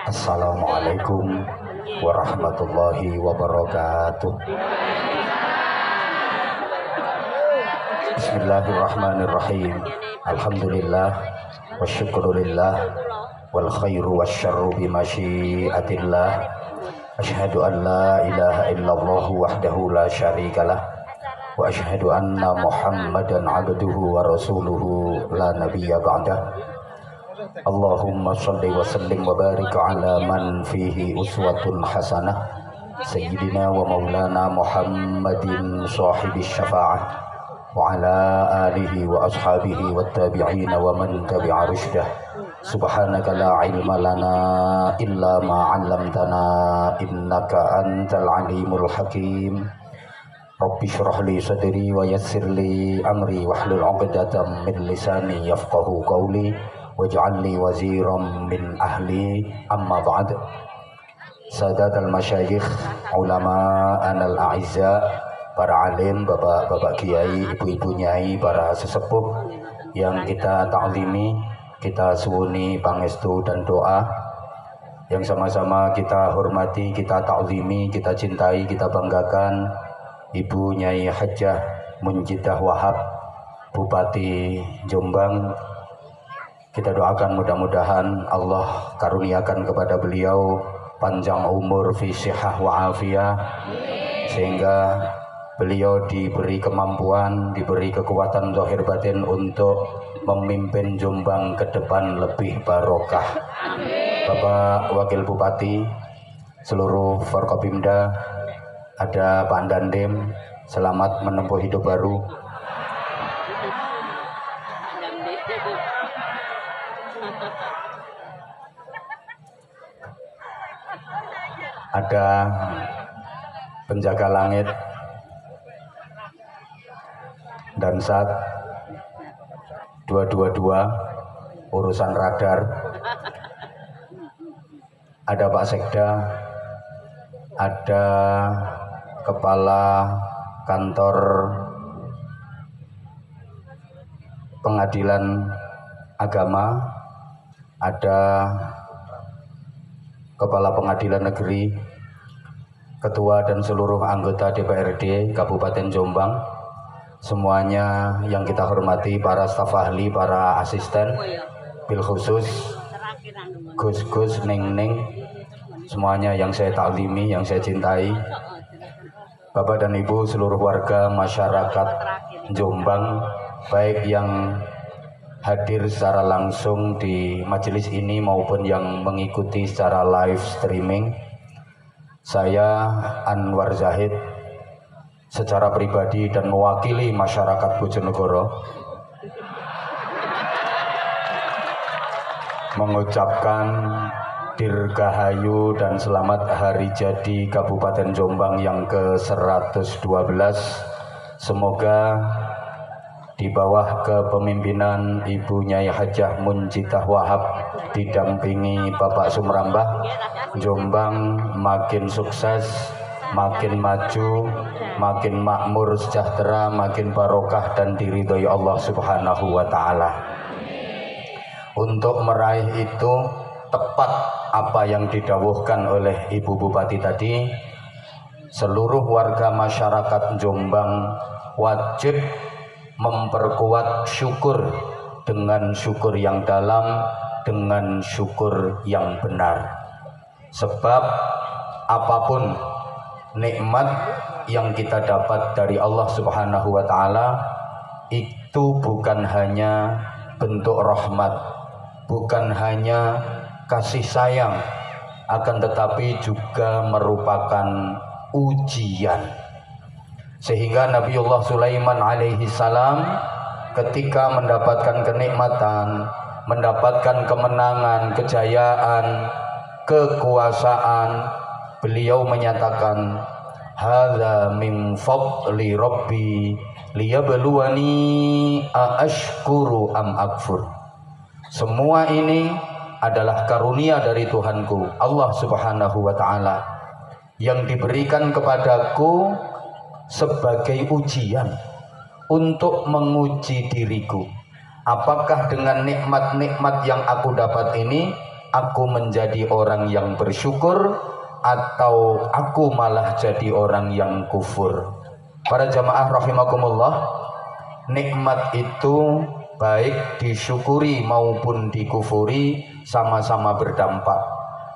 Assalamualaikum warahmatullahi wabarakatuh. Bismillahirrahmanirrahim. Alhamdulillah wasyukurulillah wal khairu wasyarru bimasyiatillah. Asyhadu an la ilaha illallah wahdahu la syarikalah wa asyhadu anna Muhammadan abduhu wa rasuluhu la nabiyya ba'dah. Allahumma shalli wa sallim wa barik ala man fihi uswatun hasanah sayyidina wa maulana Muhammadin sahibis syafa'ah wa ala alihi wa ashabihi wa tabi'in wa man tabi'a rushdah. Subhanaka la ilma lana illa ma 'allamtana innaka antal alimul hakim. Rabbi shrah li sadri wa yassir li amri wahlul 'uqdatam min lisani yafqahu qawli waj'al li waziran min ahli. Amma ba'd. Sadatul masyayikh, ulama anal a'izza, para alim, bapak-bapak kiai, ibu-ibu nyai, para sesepuh yang kita ta'zimi, kita suwuni pangestu dan doa, yang sama-sama kita hormati, kita ta'zimi, kita cintai, kita banggakan Ibu Nyai Hajjah Munjidah Wahab, Bupati Jombang. Kita doakan mudah-mudahan Allah karuniakan kepada beliau panjang umur fi sihah wa afiyah, sehingga beliau diberi kemampuan, diberi kekuatan zahir batin untuk memimpin Jombang ke depan lebih barokah. Bapak Wakil Bupati, seluruh Forkopimda, ada Pak Dandim, selamat menempuh hidup baru. Ada penjaga langit dan Sat 222 urusan radar. Ada Pak Sekda, ada Kepala Kantor Pengadilan Agama, ada Kepala Pengadilan Negeri, Ketua dan seluruh anggota DPRD Kabupaten Jombang, semuanya yang kita hormati, para staf ahli, para asisten, bil khusus Gus-Gus, Ning-Ning, semuanya yang saya taklimi, yang saya cintai, Bapak dan Ibu, seluruh warga masyarakat Jombang, baik yang hadir secara langsung di majelis ini maupun yang mengikuti secara live streaming. Saya Anwar Zahid secara pribadi dan mewakili masyarakat Bojonegoro mengucapkan dirgahayu dan selamat hari jadi Kabupaten Jombang yang ke-112. Semoga di bawah kepemimpinan Ibu Nyai Hajjah Munjidah Wahab didampingi Bapak Sumrambah, Jombang makin sukses, makin maju, makin makmur, sejahtera, makin barokah dan diridhoi Allah Subhanahu wa taala. Untuk meraih itu, tepat apa yang didawuhkan oleh Ibu Bupati tadi, seluruh warga masyarakat Jombang wajib memperkuat syukur dengan syukur yang dalam, dengan syukur yang benar. Sebab apapun nikmat yang kita dapat dari Allah Subhanahu wa taala itu bukan hanya bentuk rahmat, bukan hanya kasih sayang, akan tetapi juga merupakan ujian. Sehingga Nabiullah Sulaiman alaihi salam ketika mendapatkan kenikmatan, mendapatkan kemenangan, kejayaan, kekuasaan, beliau menyatakan, hadza min fadli rabbi liyabluwani aashkuru am akfur. Semua ini adalah karunia dari Tuhanku Allah Subhanahu wa taala yang diberikan kepadaku sebagai ujian untuk menguji diriku. Apakah dengan nikmat-nikmat yang aku dapat ini aku menjadi orang yang bersyukur atau aku malah jadi orang yang kufur. Para jamaah rahimakumullah, nikmat itu baik disyukuri maupun dikufuri sama-sama berdampak.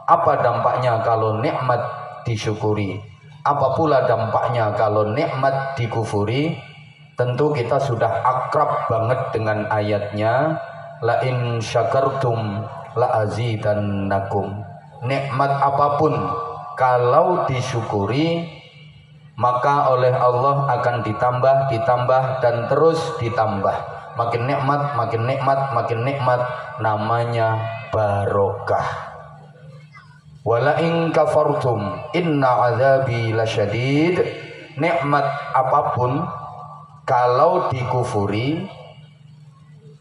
Apa dampaknya kalau nikmat disyukuri? Apa pula dampaknya kalau nikmat dikufuri? Tentu kita sudah akrab banget dengan ayatnya, la in syakartum la azidannakum. Nikmat apapun kalau disyukuri maka oleh Allah akan ditambah dan terus ditambah. Makin nikmat, makin nikmat, makin nikmat, namanya barokah. Wala in kafartum inna azabi lasyadid. Nikmat apapun kalau dikufuri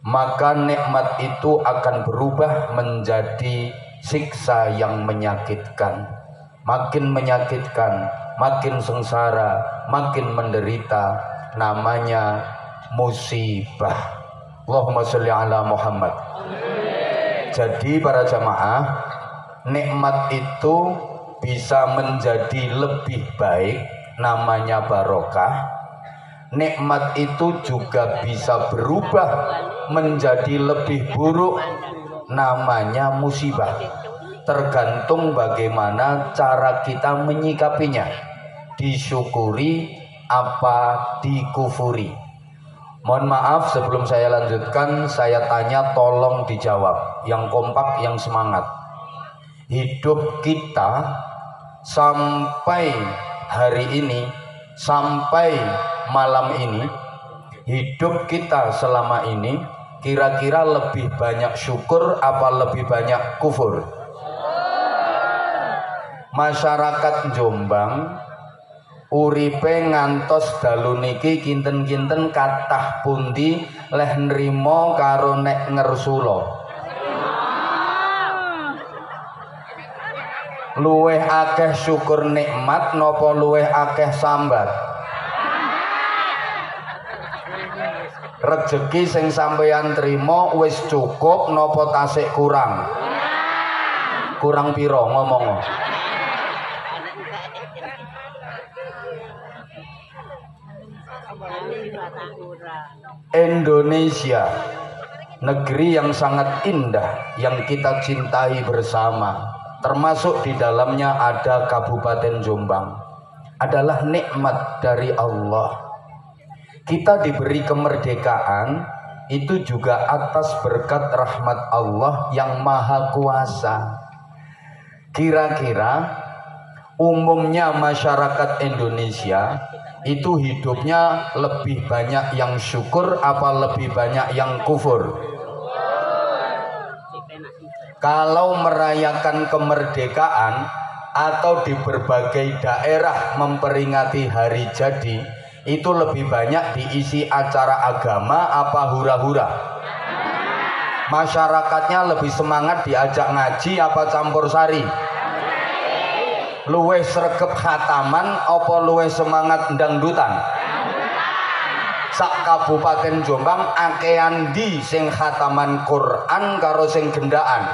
maka nikmat itu akan berubah menjadi siksa yang menyakitkan. Makin menyakitkan, makin sengsara, makin menderita, namanya musibah. Allahumma sholli ala Muhammad. Jadi para jamaah, nikmat itu bisa menjadi lebih baik, namanya barokah. Nikmat itu juga bisa berubah menjadi lebih buruk, namanya musibah. Tergantung bagaimana cara kita menyikapinya, disyukuri apa dikufuri. Mohon maaf sebelum saya lanjutkan, saya tanya tolong dijawab, yang kompak, yang semangat. Hidup kita sampai hari ini, sampai malam ini, hidup kita selama ini kira-kira lebih banyak syukur apa lebih banyak kufur? Masyarakat Jombang uripe ngantos dalu niki kinten-kinten kathah pundi leh nrimo karo nek ngersula. Luweh akeh syukur nikmat napa luweh akeh sambat? Rezeki sing sampeyan trimo wis cukup napa tasik kurang? Kurang piro ngomong? Indonesia, negeri yang sangat indah yang kita cintai bersama, termasuk di dalamnya ada Kabupaten Jombang, adalah nikmat dari Allah. Kita diberi kemerdekaan itu juga atas berkat rahmat Allah yang maha kuasa. Kira-kira umumnya masyarakat Indonesia itu hidupnya lebih banyak yang syukur apa lebih banyak yang kufur? Kalau merayakan kemerdekaan atau di berbagai daerah memperingati hari jadi, itu lebih banyak diisi acara agama apa hura-hura? Masyarakatnya lebih semangat diajak ngaji apa campur sari? Luweh sregep khataman apa luweh semangat dangdutan? Sak Kabupaten Jombang akean di sing khataman Quran karo sing gendaan?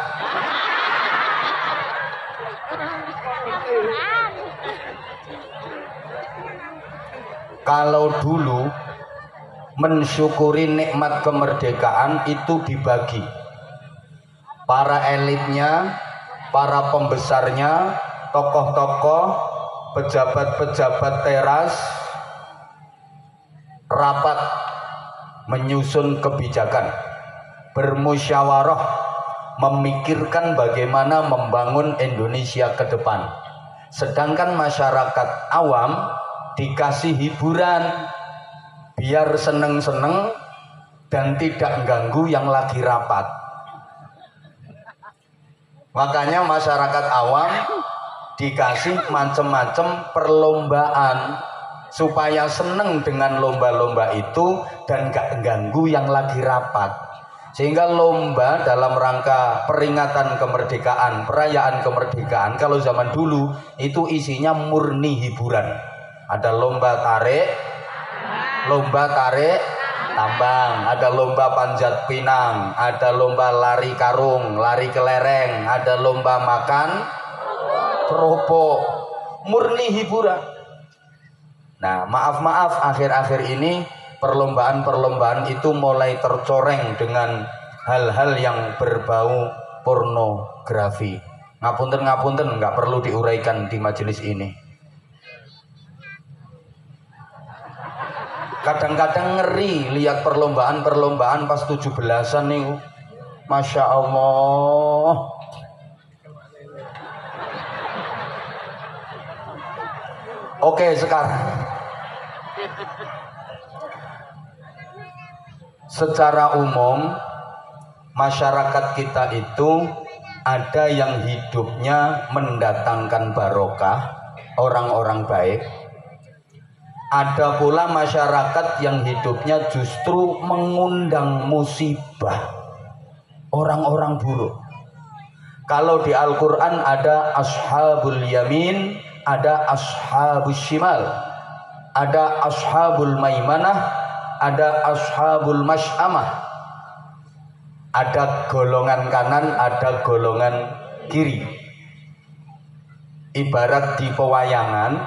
Kalau dulu mensyukuri nikmat kemerdekaan itu dibagi. Para elitnya, para pembesarnya, tokoh-tokoh, pejabat-pejabat teras rapat menyusun kebijakan, bermusyawarah, memikirkan bagaimana membangun Indonesia ke depan. Sedangkan masyarakat awam dikasih hiburan biar seneng-seneng dan tidak ganggu yang lagi rapat. Makanya masyarakat awam dikasih macam-macam perlombaan supaya seneng dengan lomba-lomba itu dan gak ganggu yang lagi rapat. Sehingga lomba dalam rangka peringatan kemerdekaan, perayaan kemerdekaan kalau zaman dulu itu isinya murni hiburan. Ada lomba tarik, tambang, ada lomba panjat pinang, ada lomba lari karung, lari kelereng, ada lomba makan kerupuk, murni hiburan. Nah, maaf akhir-akhir ini perlombaan-perlombaan itu mulai tercoreng dengan hal-hal yang berbau pornografi. Ngapunten, nggak perlu diuraikan di majelis ini. Kadang-kadang ngeri lihat perlombaan pas 17-an nih. Masya Allah. Oke, sekarang secara umum masyarakat kita itu ada yang hidupnya mendatangkan barokah, orang-orang baik. Ada pula masyarakat yang hidupnya justru mengundang musibah, orang-orang buruk. Kalau di Al-Quran ada ashabul yamin, ada ashabul shimal, ada ashabul maimanah, ada ashabul mash'amah. Ada golongan kanan, ada golongan kiri. Ibarat di pewayangan,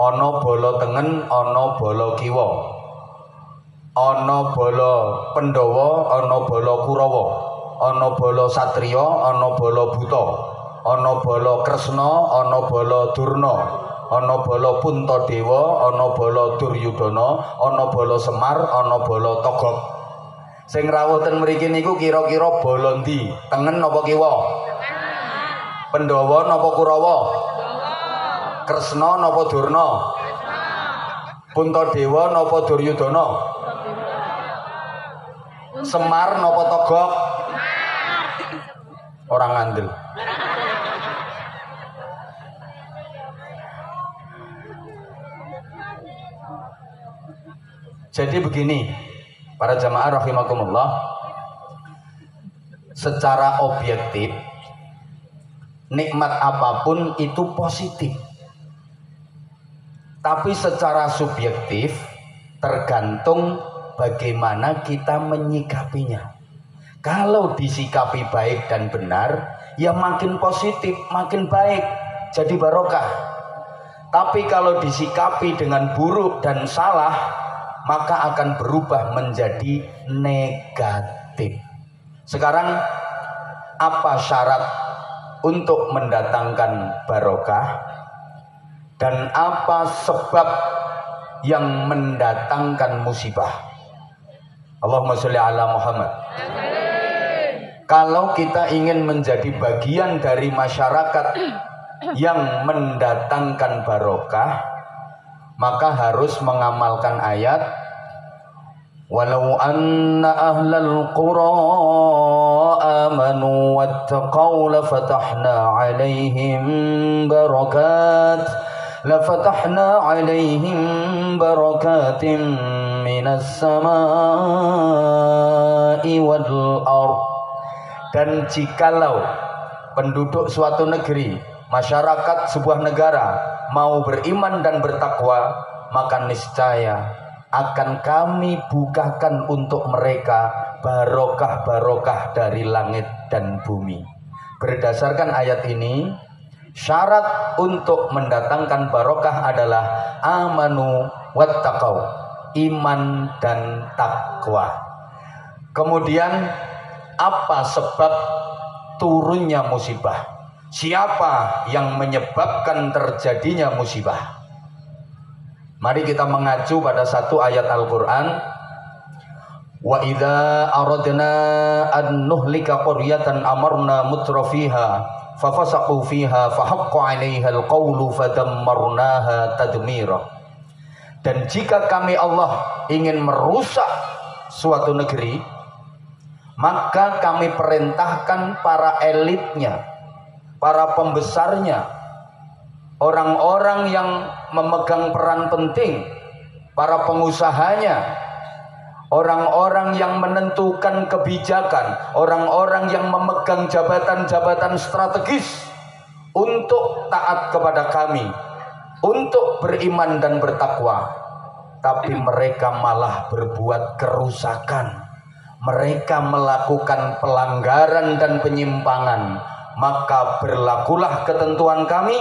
ono bolo tengen, ono bolo kiwa, ono bolo Pandhawa, ono bolo Kurawa, ono bolo Satriya, ono bolo Buta, ono bolo Kresna, ono bolo Durna, ono bolo Puntadewa, ono bolo Duryudana, ono bolo Semar, ono bolo Togog. Sing rawuh ten mriki niku kira-kira bolo ndi? Tengen napa kiwa? Pandhawa napa Kurawa? Kresna napa Durna? Puntadewa napa Duryudana? Semar napa Togog? Orang ngandel. Jadi begini, para jamaah rahimakumullah, secara objektif nikmat apapun itu positif. Tapi secara subjektif tergantung bagaimana kita menyikapinya. Kalau disikapi baik dan benar, ya makin positif, makin baik, jadi barokah. Tapi kalau disikapi dengan buruk dan salah, maka akan berubah menjadi negatif. Sekarang apa syarat untuk mendatangkan barokah? Dan apa sebab yang mendatangkan musibah? Allahumma sholli ala Muhammad. Kalau kita ingin menjadi bagian dari masyarakat yang mendatangkan barokah, maka harus mengamalkan ayat walau anna ahlal qura amanu wattaqaw lafatahna alaihim barakatin minas samai wal ardh. Dan jikalau penduduk suatu negeri, masyarakat sebuah negara mau beriman dan bertakwa, maka niscaya akan kami bukakan untuk mereka barokah-barokah dari langit dan bumi. Berdasarkan ayat ini, syarat untuk mendatangkan barokah adalah amanu wattaqau, iman dan takwa. Kemudian apa sebab turunnya musibah? Siapa yang menyebabkan terjadinya musibah? Mari kita mengacu pada satu ayat Al-Quran. Wa idza aradna an nuhlika qaryatan amarna mutrafiha fafasaqu fiha fahaqqa 'alaiha al-qawlu fadammarnaha tadmira. Dan jika kami Allah ingin merusak suatu negeri, maka kami perintahkan para elitnya, para pembesarnya, orang-orang yang memegang peran penting, para pengusahanya, orang-orang yang menentukan kebijakan, orang-orang yang memegang jabatan-jabatan strategis untuk taat kepada kami, untuk beriman dan bertakwa. tapi mereka malah berbuat kerusakan. Mereka melakukan pelanggaran dan penyimpangan. Maka berlakulah ketentuan kami,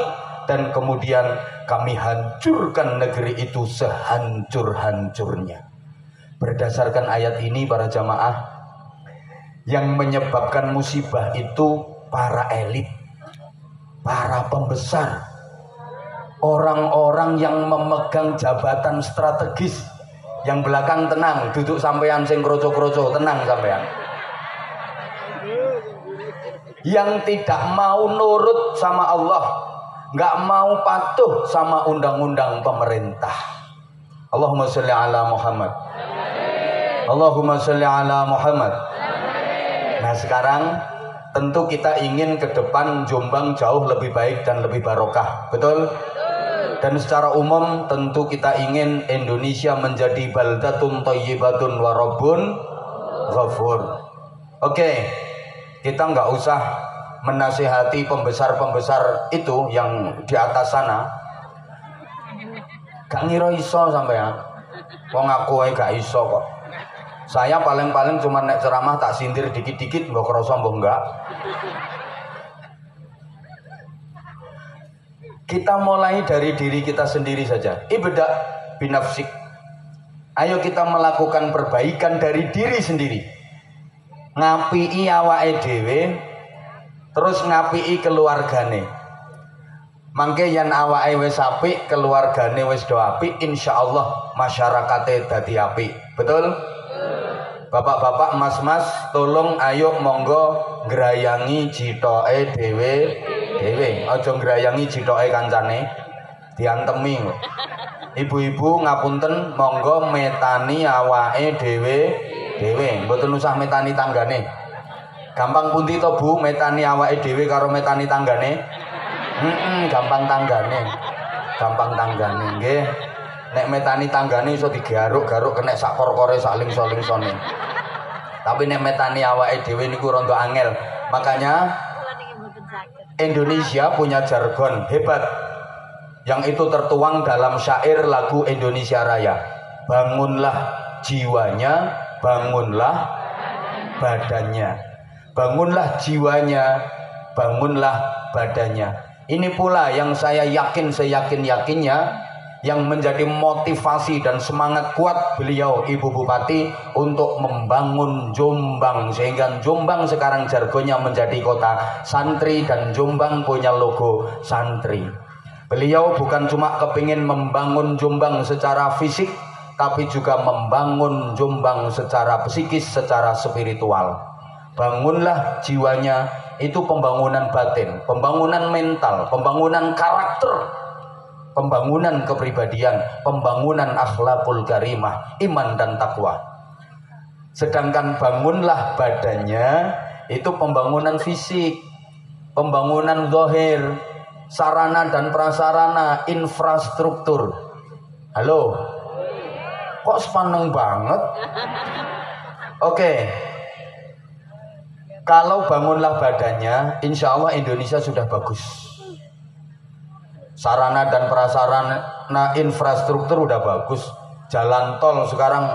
dan kemudian kami hancurkan negeri itu sehancur-hancurnya. Berdasarkan ayat ini para jamaah, yang menyebabkan musibah itu para elit, para pembesar, orang-orang yang memegang jabatan strategis. Yang belakang tenang, duduk sampean sing kroco-kroco, tenang sampean. Yang tidak mau nurut sama Allah, nggak mau patuh sama undang-undang pemerintah. Allahumma sholli ala Muhammad. Allahumma sholli ala Muhammad. Nah sekarang tentu kita ingin ke depan Jombang jauh lebih baik dan lebih barokah, betul? Dan secara umum tentu kita ingin Indonesia menjadi baldatun thayyibatun wa rabbun ghafur. Oke, kita nggak usah menasihati pembesar-pembesar itu yang di atas sana. Gak ngira iso sampean. Wong aku ae gak iso kok. Saya paling-paling cuma nek ceramah tak sindir dikit-dikit, mbok krasa mbok enggak. Kita mulai dari diri kita sendiri saja. Ibda binafsik. Ayo kita melakukan perbaikan dari diri sendiri. Ngapii awake dhewe, terus ngapii keluargane. Mangke yen awake wis apik, keluargane wis do apik, insyaallah masyarakate dadi apik. Betul? Bapak-bapak, mas-mas, tolong ayo monggo ngrayangi jitoke dhewe. Aja ngrayangi jitoke kancane, diantemi. Ibu-ibu ngapunten, monggo metani awake dhewe, mboten usah metani tanggane. Gampang pundi to Bu metani awake dhewe karo metani tanggane? Gampang tanggane nggih. Nek metani tanggane iso digaruk-garuk kena sak kor-kore sak lingso-lingsone. Tapi nek metani awake dhewe niku rada angel. Makanya Indonesia punya jargon hebat yang itu tertuang dalam syair lagu Indonesia Raya. Bangunlah jiwanya, bangunlah badannya. Bangunlah jiwanya, bangunlah badannya. Ini pula yang saya yakin seyakin-yakinnya yang menjadi motivasi dan semangat kuat beliau Ibu Bupati untuk membangun Jombang, sehingga Jombang sekarang jargonnya menjadi kota santri dan Jombang punya logo santri. Beliau bukan cuma kepingin membangun Jombang secara fisik, tapi juga membangun Jombang secara psikis, secara spiritual. Bangunlah jiwanya, itu pembangunan batin, pembangunan mental, pembangunan karakter, pembangunan kepribadian, pembangunan akhlakul karimah, iman dan takwa. Sedangkan bangunlah badannya, itu pembangunan fisik, pembangunan zahir, sarana dan prasarana, infrastruktur. Halo, kok sepaneng banget? Oke. Kalau bangunlah badannya, insya Allah Indonesia sudah bagus. Sarana dan prasarana infrastruktur udah bagus. Jalan tol sekarang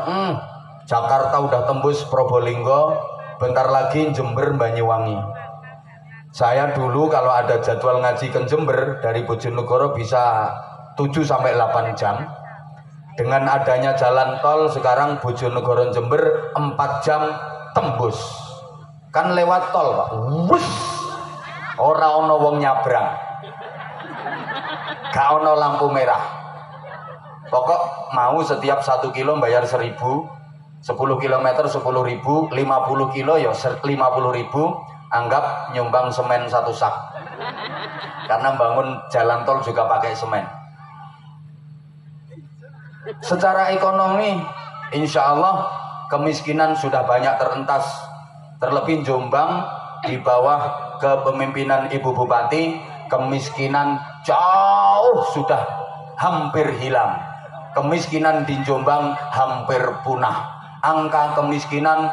Jakarta udah tembus Probolinggo, bentar lagi Jember Banyuwangi. Saya dulu kalau ada jadwal ngaji ke Jember dari Bojonegoro bisa 7-8 jam. Dengan adanya jalan tol sekarang Bojonegoro Jember 4 jam tembus. Kan lewat tol Pak. Wus. Ora ono wong nyabrang. Gak ono lampu merah. Pokok mau setiap 1 kilo bayar 1.000, 10 km 10.000, 50 kilo ya 50.000. Anggap nyumbang semen 1 sak. Karena bangun jalan tol juga pakai semen. Secara ekonomi, insya Allah kemiskinan sudah banyak terentas. Terlebih Jombang di bawah kepemimpinan Ibu Bupati, kemiskinan jauh sudah hampir hilang. Kemiskinan di Jombang hampir punah. Angka kemiskinan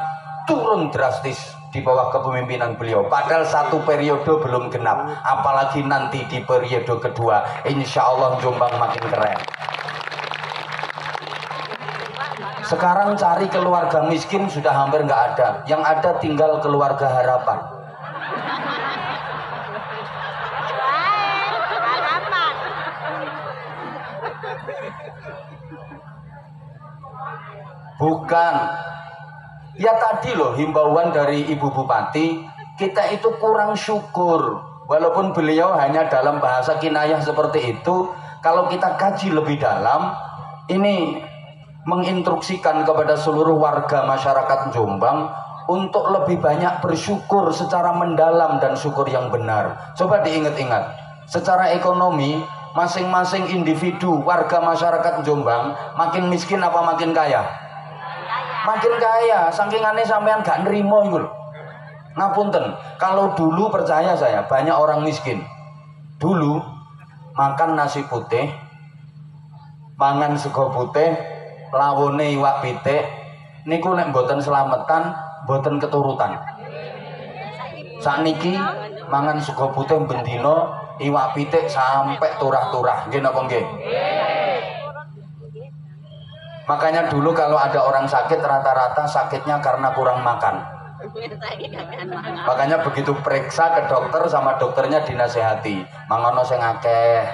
turun drastis di bawah kepemimpinan beliau. Padahal 1 periode belum genap, apalagi nanti di periode kedua, insya Allah Jombang makin keren. Sekarang cari keluarga miskin sudah hampir nggak ada. Yang ada tinggal keluarga harapan. Bukan. Ya tadi loh himbauan dari Ibu Bupati, kita itu kurang syukur. Walaupun beliau hanya dalam bahasa kinayah seperti itu, kalau kita kaji lebih dalam, ini menginstruksikan kepada seluruh warga masyarakat Jombang untuk lebih banyak bersyukur secara mendalam dan syukur yang benar. Coba diingat-ingat, secara ekonomi masing-masing individu warga masyarakat Jombang makin miskin apa makin kaya? Makin kaya, saking aneh sampean gak nerimo itu. Ngapunten, kalau dulu percaya saya banyak orang miskin. Dulu makan nasi putih, mangan sego putih, lawone iwak pitik, niku nek mboten slametan, mboten keturutan. Sakniki mangan sego putih bendino, iwak pitik sampai turah-turah, nggih napa nggih? Makanya dulu kalau ada orang sakit rata-rata sakitnya karena kurang makan. Makanya begitu periksa ke dokter sama dokternya dinasehati, mangono sing akeh.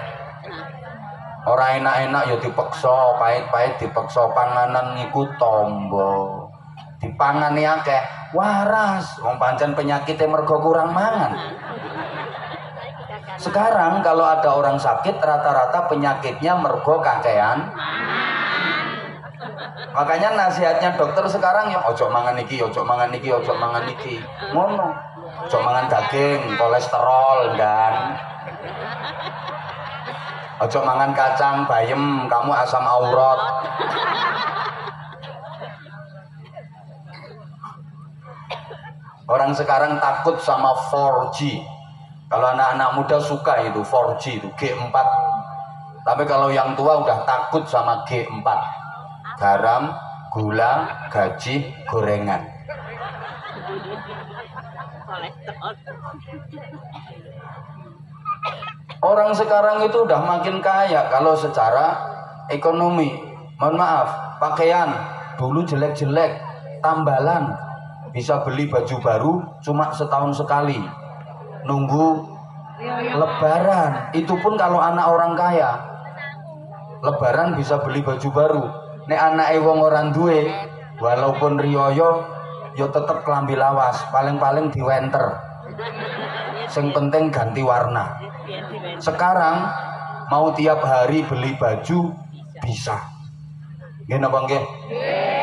Ora enak-enak ya dipeksa, pahit-pahit dipeksa, panganan niku tombo. Dipangani akeh, waras. Wong pancen penyakite mergo kurang mangan. Sekarang kalau ada orang sakit rata-rata penyakitnya mergo kakean. Makanya nasihatnya dokter sekarang ya ojo mangan iki, ojo mangan iki, ojo mangan iki. Ngono. Ojo mangan daging, kolesterol dan ojo mangan kacang, bayem, kamu asam aurat. Orang sekarang takut sama 4G. Kalau anak-anak muda suka itu 4G itu G4. Tapi kalau yang tua udah takut sama G4. Garam, gula, gaji, gorengan. Orang sekarang itu udah makin kaya kalau secara ekonomi. Mohon maaf, pakaian dulu jelek-jelek, tambalan. Bisa beli baju baru cuma setahun sekali. Nunggu lebaran. Itu pun kalau anak orang kaya. Lebaran bisa beli baju baru. Nek anake wong ora duwe, walaupun riyoyo yo tetep klambi lawas, paling-paling diwenter. Sing penting ganti warna. Sekarang mau tiap hari beli baju bisa. Nggih napa nggih?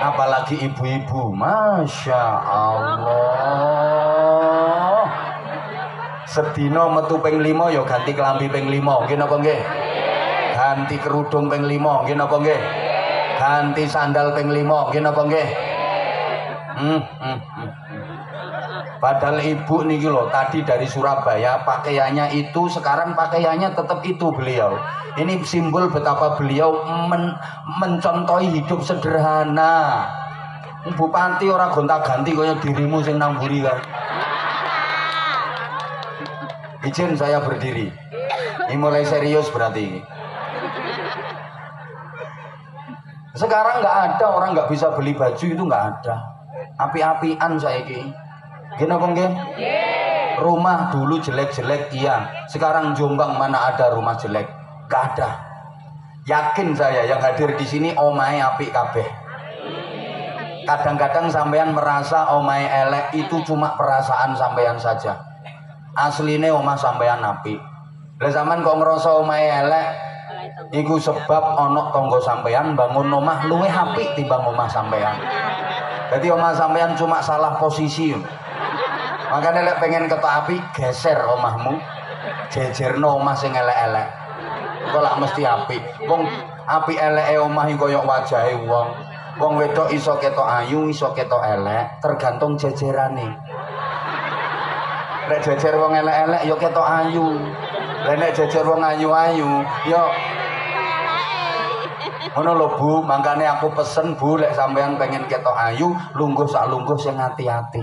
Apalagi ibu-ibu, Masya Allah. Sedina metu ping 5 yo ganti klambi ping 5, nggih napa nggih? Ganti kerudung ping 5, nggih napa nggih? Ganti sandal ping 5, nggih napa nggih? Padahal ibu niki lho tadi dari Surabaya pakaiannya itu, sekarang pakaiannya tetap itu beliau. Ini simbol betapa beliau mencontohi hidup sederhana. Bupati ora gonta-ganti kaya dirimu sing nang mburi kan. Izin saya berdiri. Ini mulai serius berarti. Sekarang nggak ada orang nggak bisa beli baju, itu nggak ada. Api-apian saiki. Gini apa nggih? Rumah dulu jelek-jelek iya. Sekarang Jombang mana ada rumah jelek? Nggak ada. Yakin saya yang hadir di sini omahe apik kabeh. Kadang-kadang sampean merasa omahe elek itu cuma perasaan sampean saja. Asline omah sampean apik. Lah sampean kok ngerasa omahe elek, iku sebab ana tangga sampean bangun omah luwih apik timbang omah sampean. Jadi omah sampean cuma salah posisi. Makanya lek pengen ketok apik geser omahmu, jejerno omah sing elek-elek. Kok lak mesti apik. Wong apik eleke omah iki koyo wajahe wong. Wong wedok iso ketok ayu, iso ketok elek, tergantung jejerane. Lek jejer wong elek-elek ya ketok ayu. Lek nek jejer wong ayu-ayu ya ngono lho Bu, makane aku pesen Bu lek sampean pengen ketok ayu, lungguh sak lungguh sing ati-ati.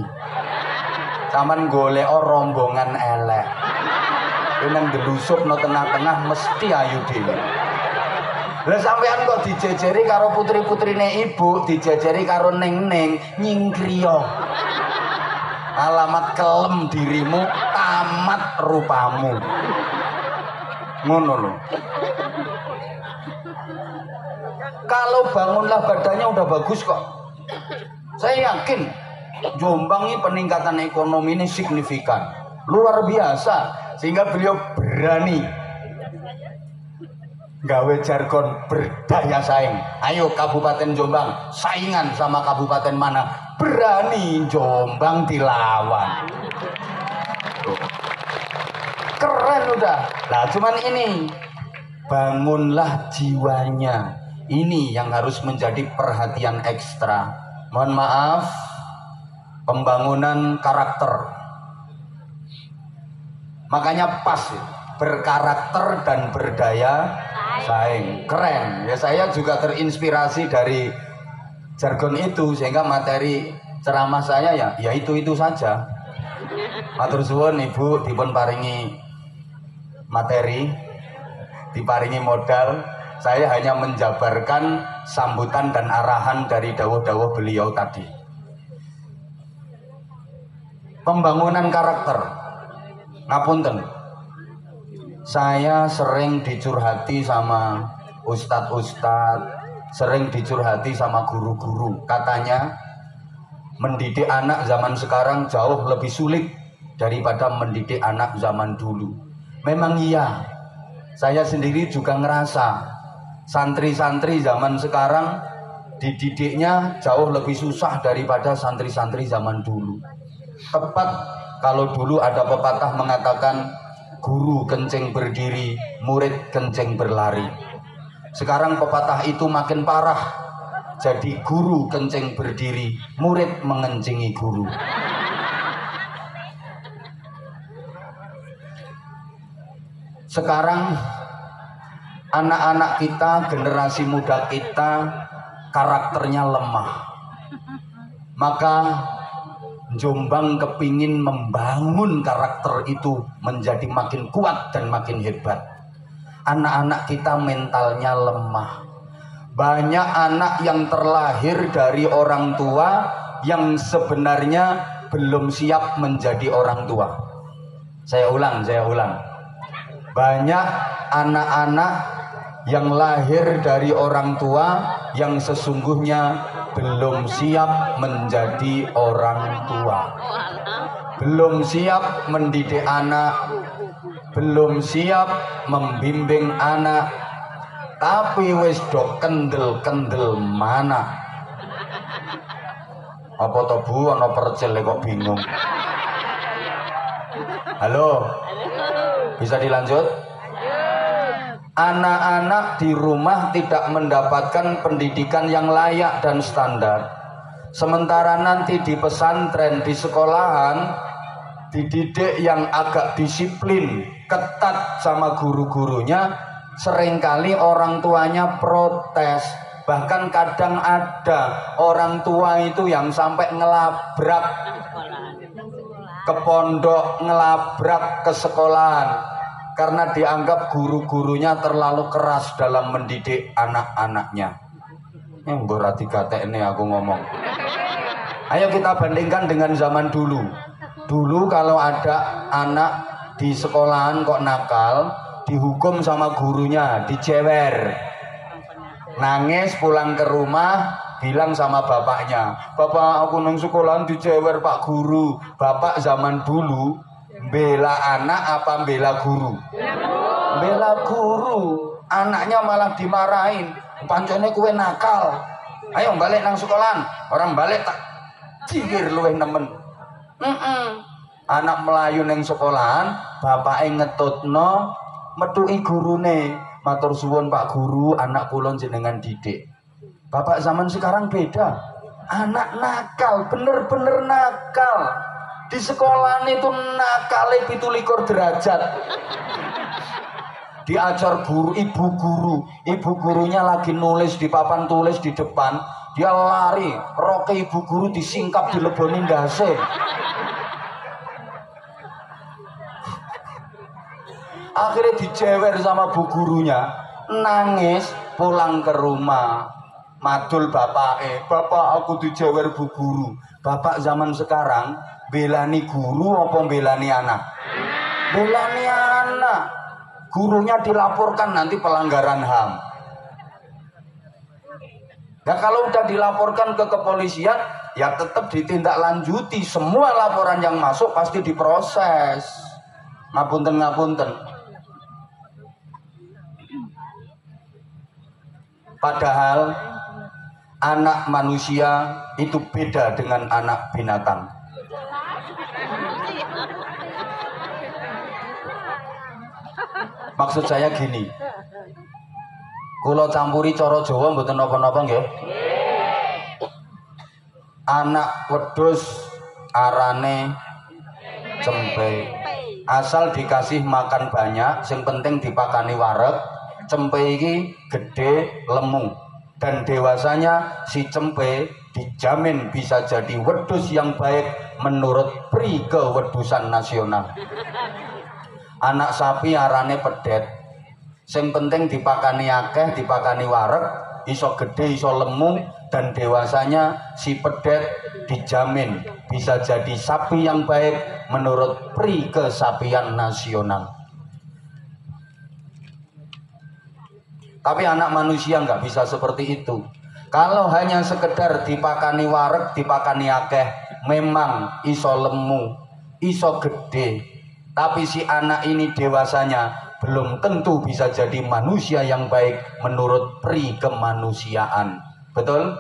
Sampeyan golek rombongan elek. Nang delusup no tengah-tengah mesti ayu dhewe. Lah sampean kok dijejeri karo putri-putrine ibu, dijejeri karo neng-neng nyingkriyo. Alamat kelem dirimu, tamat rupamu. Ngono lho. Kalau bangunlah badannya udah bagus kok. Saya yakin Jombang ini peningkatan ekonomi ini signifikan, luar biasa, sehingga beliau berani gawe jargon berdaya saing. Ayo Kabupaten Jombang saingan sama kabupaten mana, berani Jombang dilawan. Keren udah. Nah cuman ini, bangunlah jiwanya. Ini yang harus menjadi perhatian ekstra. Mohon maaf, pembangunan karakter. Makanya pas, berkarakter dan berdaya saing. Keren. Ya saya juga terinspirasi dari jargon itu, sehingga materi ceramah saya ya itu saja. Matur suwun Ibu dipun paringi materi, diparingi modal. Saya hanya menjabarkan sambutan dan arahan dari dawuh-dawuh beliau tadi. Pembangunan karakter. Ngapunten. Saya sering dicurhati sama ustadz-ustadz, sering dicurhati sama guru-guru. Katanya mendidik anak zaman sekarang jauh lebih sulit daripada mendidik anak zaman dulu. Memang iya. Saya sendiri juga ngerasa santri-santri zaman sekarang dididiknya jauh lebih susah daripada santri-santri zaman dulu. Tepat kalau dulu ada pepatah mengatakan guru kencing berdiri, murid kencing berlari. Sekarang pepatah itu makin parah. Jadi guru kencing berdiri, murid mengencingi guru. Sekarang anak-anak kita, generasi muda kita karakternya lemah. Maka Jombang kepingin membangun karakter itu menjadi makin kuat dan makin hebat. Anak-anak kita mentalnya lemah. Banyak anak yang terlahir dari orang tua yang sebenarnya belum siap menjadi orang tua. Saya ulang. Banyak anak-anak yang lahir dari orang tua yang sesungguhnya belum siap menjadi orang tua, belum siap mendidik anak, belum siap membimbing anak, tapi wis do kendel-kendel mana. Apa to Bu, ana percil kok bingung. Halo, bisa dilanjut? Anak-anak di rumah tidak mendapatkan pendidikan yang layak dan standar. Sementara nanti di pesantren, di sekolahan, dididik yang agak disiplin, ketat sama guru-gurunya, seringkali orang tuanya protes. Bahkan kadang ada orang tua itu yang sampai ngelabrak ke pondok, ngelabrak ke sekolahan. Karena dianggap guru-gurunya terlalu keras dalam mendidik anak-anaknya. Berarti kata ini aku ngomong. Ayo kita bandingkan dengan zaman dulu. Dulu kalau ada anak di sekolahan kok nakal, dihukum sama gurunya, dicewer. Nangis pulang ke rumah, bilang sama bapaknya, "Bapak, aku nang sekolahan dicewer Pak Guru." Bapak zaman dulu bela anak apa bela guru? Bela guru. Anaknya malah dimarahin. Pancene kue nakal. Ayo balik nang sekolahan. Orang balik tak cingir luweh nemen. Anak melayu nang sekolahan, bapake ngetutno metuki gurune. Matur suwun Pak Guru, anak kula jenengan didik. Bapak zaman sekarang beda. Anak nakal, bener-bener nakal. Di sekolah itu nakale 17 derajat. Diajar guru, ibu gurunya lagi nulis di papan tulis di depan, dia lari, roke ibu guru disingkap dileboni ndase. Akhirnya dicewer sama bu gurunya, nangis, pulang ke rumah, madul bapak aku dijewer bu guru. Bapak zaman sekarang belani guru apa belani anak? Belani anak. Gurunya dilaporkan nanti pelanggaran HAM. Nah kalau udah dilaporkan ke kepolisian, ya tetap ditindaklanjuti. Semua laporan yang masuk pasti diproses. Ngapunten. Padahal anak manusia itu beda dengan anak binatang. Maksud saya gini, kula campuri cara Jawa mboten napa-napa nggih. Anak wedhus arane cempe. Asal dikasih makan banyak, sing penting dipakani wareg. Cempe iki gede lemu dan dewasanya si cempe dijamin bisa jadi wedhus yang baik menurut Pri Kewedusan Nasional. Anak sapi arane pedet, sing penting dipakani akeh, dipakani wareg, iso gede, iso lemu, dan dewasanya si pedet dijamin bisa jadi sapi yang baik menurut Pri Kesapian Nasional. Tapi anak manusia nggak bisa seperti itu. Kalau hanya sekedar dipakani wareg, dipakani akeh, memang iso lemu, iso gede. Tapi si anak ini dewasanya belum tentu bisa jadi manusia yang baik menurut Pri Kemanusiaan. Betul?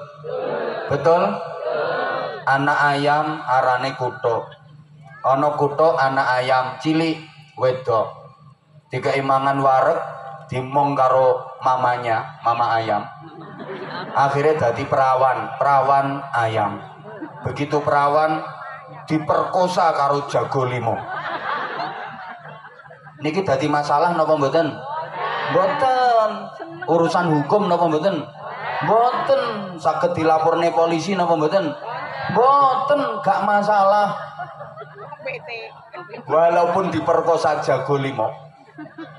Betul? Anak ayam arane kuthuk. Ana kuthuk anak ayam cilik wedok. Dikai mangan wareg dimong karo mamanya, mama ayam. Akhirnya jadi perawan ayam. Begitu perawan diperkosa karo jago limo. Niki dadi masalah napa mboten? Mboten. Urusan hukum napa mboten? Mboten. Saged dilaporne polisi napa mboten? Mboten, gak masalah. Walaupun diperkosa jago limo,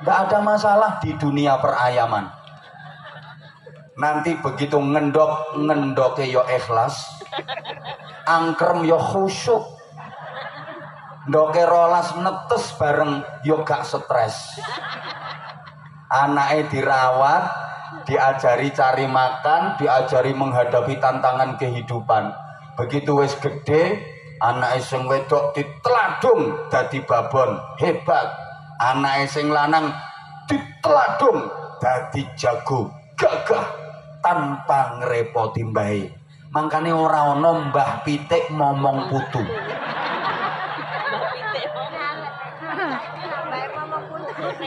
gak ada masalah di dunia perayaman. Nanti begitu ngendoke yo ikhlas, angkrem yo khusyuk. Ndoke rolas netes bareng yo gak stres. Anake dirawat, diajari cari makan, diajari menghadapi tantangan kehidupan. Begitu wis gede, anake sing wedok diteladung dadi babon, hebat. Anake sing lanang diteladung dadi jago, gagah tanpa ngrepoti mbahe. Mangkane ora ana mbah pitik momong putu.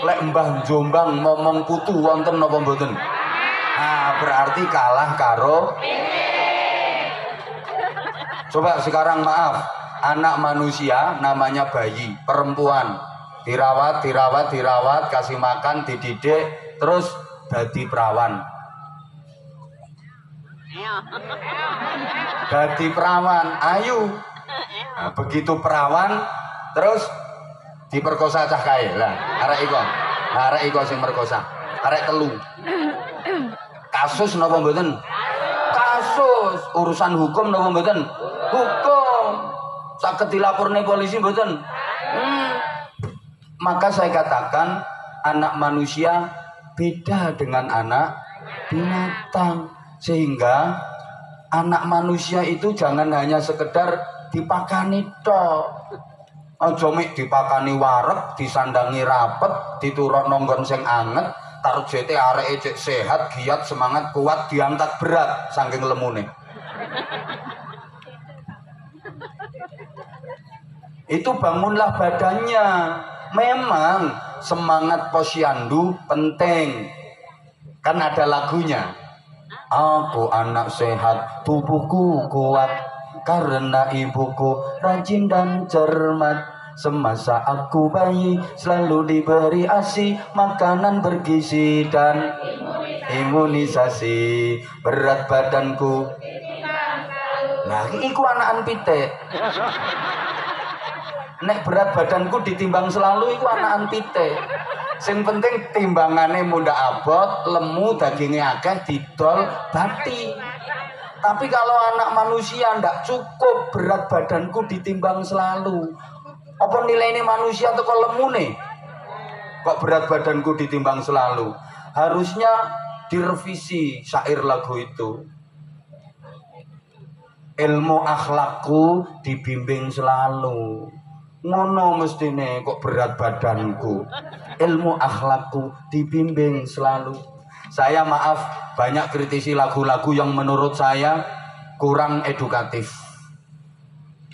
Lek Mbah Jombang momong putu wonten napa mboten? Nah, berarti kalah karo. Coba sekarang maaf, anak manusia namanya bayi, perempuan. Dirawat, kasih makan, dididik, terus dadi perawan. Dadi perawan, ayu. Nah, begitu perawan, terus diperkosa cah kae lah, arek iko sing merkosa, arek telu. Kasus napa mboten? Kasus urusan hukum napa mboten? Hukum. Saged dilaporne polisi mboten? Maka saya katakan anak manusia beda dengan anak binatang, sehingga anak manusia itu jangan hanya sekedar dipakani tok. Aja mek dipakani wareg, disandangi rapet, diturokno nggon sing anget, tarjete areke cek sehat, giat, semangat, kuat, diangkat berat saking lemune. Itu bangunlah badannya. Memang semangat posyandu penting. Kan ada lagunya. Aku anak sehat, tubuhku kuat, karena ibuku rajin dan cermat. Semasa aku bayi selalu diberi ASI, makanan bergizi dan imunisasi. Berat badanku, nah iku anakan pitik. Nek berat badanku ditimbang selalu iku anakan pitik. Sing penting timbangane munda abot, lemu dagingnya akeh didol bati. Tapi kalau anak manusia ndak cukup berat badanku ditimbang selalu. Apa nilainya manusia atau kok lemune? Kok berat badanku ditimbang selalu? Harusnya direvisi syair lagu itu. Ilmu akhlakku dibimbing selalu. Ngono mestine kok berat badanku. Ilmu akhlakku dibimbing selalu. Saya maaf banyak kritisi lagu-lagu yang menurut saya kurang edukatif.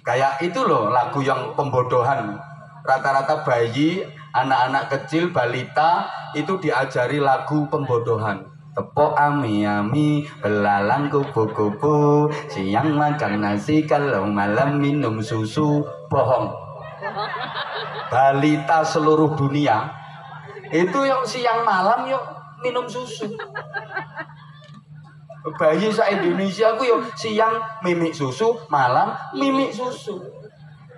Kayak itu loh lagu yang pembodohan. Rata-rata bayi, anak-anak kecil, balita itu diajari lagu pembodohan. Tepok ami-ami, belalang kupu-kupu, siang makan nasi, kalau malam minum susu. Bohong. Balita seluruh dunia itu yang siang malam yuk minum susu. Bayi se-Indonesia ku yuk siang mimik susu, malam mimik susu.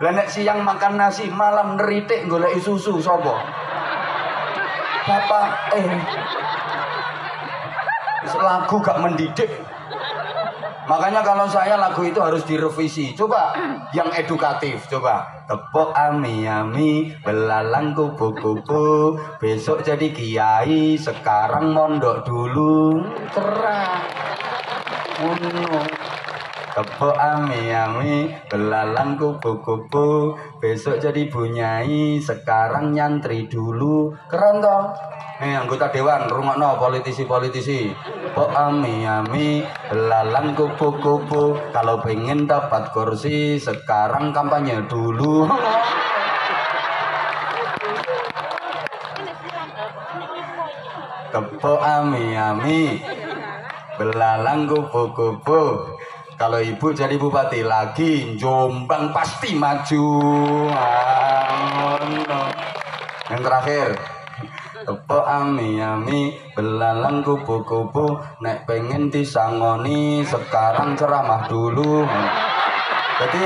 Lah nek siang makan nasi, malam neritik golek susu sapa? Bapak lagu gak mendidik. Makanya kalau saya lagu itu harus direvisi. Coba yang edukatif, coba. Tepok ami-ami, belalang kupu-kupu, besok jadi kiai, sekarang mondok dulu. Cerah. Tepok ami-ami, belalang kupu-kupu, besok jadi bunyai, sekarang nyantri dulu. Keren toh? Nih anggota dewan, rungokno politisi-politisi. Tepok ami-ami, belalang kupu-kupu, kalau pengen dapat kursi, sekarang kampanye dulu. Tepok ami-ami, belalang kupu-kupu, kalau ibu jadi bupati lagi, Jombang pasti maju. Yang terakhir, tepok ami-ami, belalang kupu-kupu, nek pengen disangoni, sekarang ceramah dulu. Jadi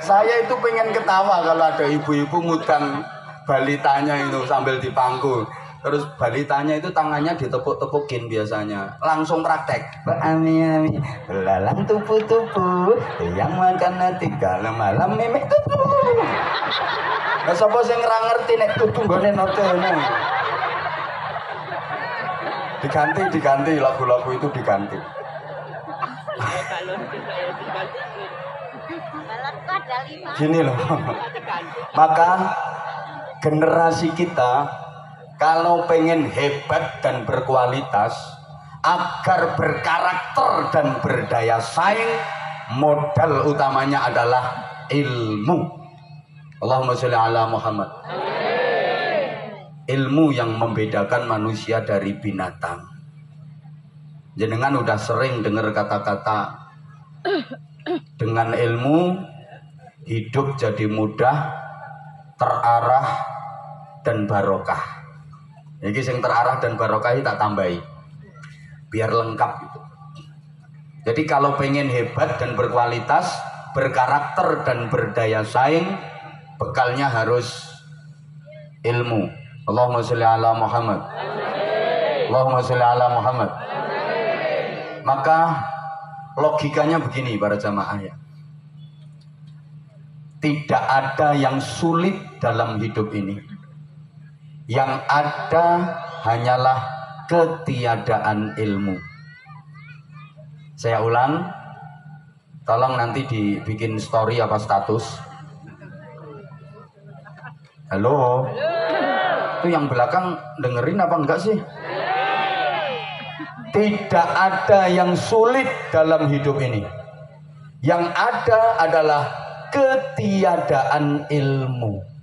saya itu pengen ketawa kalau ada ibu-ibu ngutang balitanya itu sambil dipangku. Terus balitanya itu tangannya ditepuk-tepukin biasanya. Langsung praktek. Ami-ami, belalang tupu-tupu, yang makan nanti kalau malam memek tupu. Nah, sapa sing ora ngerti nek tutu nggone notene. Diganti lagu-lagu itu diganti. Gini loh. Maka generasi kita kalau pengen hebat dan berkualitas, agar berkarakter dan berdaya saing, modal utamanya adalah ilmu. Allahumma sholli ala Muhammad. Ilmu yang membedakan manusia dari binatang. Jenengan udah sering dengar kata-kata dengan ilmu hidup jadi mudah, terarah dan barokah. Jadi yang terarah dan barokah ini tak tambahi biar lengkap gitu. Jadi kalau pengen hebat dan berkualitas, berkarakter dan berdaya saing, bekalnya harus ilmu. Allahumma sholli ala Muhammad. Allahumma sholli ala Muhammad. Maka logikanya begini para jamaah ya. Tidak ada yang sulit dalam hidup ini. Yang ada hanyalah ketiadaan ilmu. Saya ulang, tolong nanti dibikin story apa status. Halo? Itu yang belakang dengerin apa enggak sih? Tidak ada yang sulit dalam hidup ini. Yang ada adalah ketiadaan ilmu.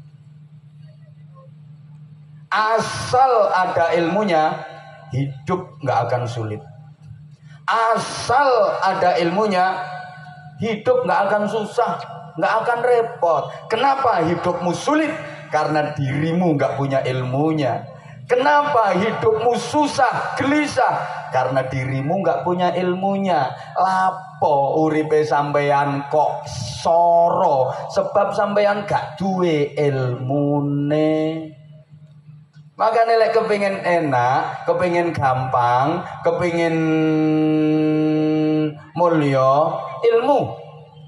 Asal ada ilmunya, hidup nggak akan sulit. Asal ada ilmunya, hidup nggak akan susah, nggak akan repot. Kenapa hidupmu sulit? Karena dirimu nggak punya ilmunya. Kenapa hidupmu susah, gelisah? Karena dirimu nggak punya ilmunya. Lapo Napa uripe sampeyan kok soro? Sebab sampeyan gak duwe ilmune. Makanya lek kepingin enak, kepingin gampang, kepingin mulya, ilmu.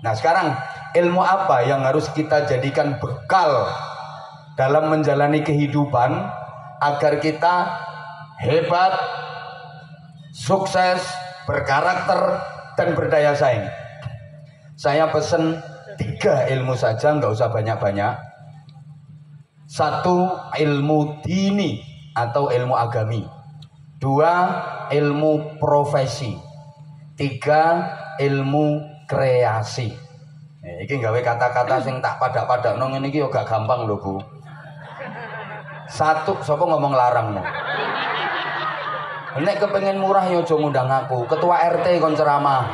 Nah sekarang ilmu apa yang harus kita jadikan bekal dalam menjalani kehidupan agar kita hebat, sukses, berkarakter, dan berdaya saing? Saya pesen 3 ilmu saja, nggak usah banyak-banyak. 1, ilmu dini atau ilmu agami. 2, ilmu profesi. 3, ilmu kreasi. Ini gawe kata-kata sing tak padak-padak nong ini yo gak gampang lho Bu. 1, sapa ngomong larang no? Nek kepengen murah yo aja ngundang aku, ketua RT kon ceramah.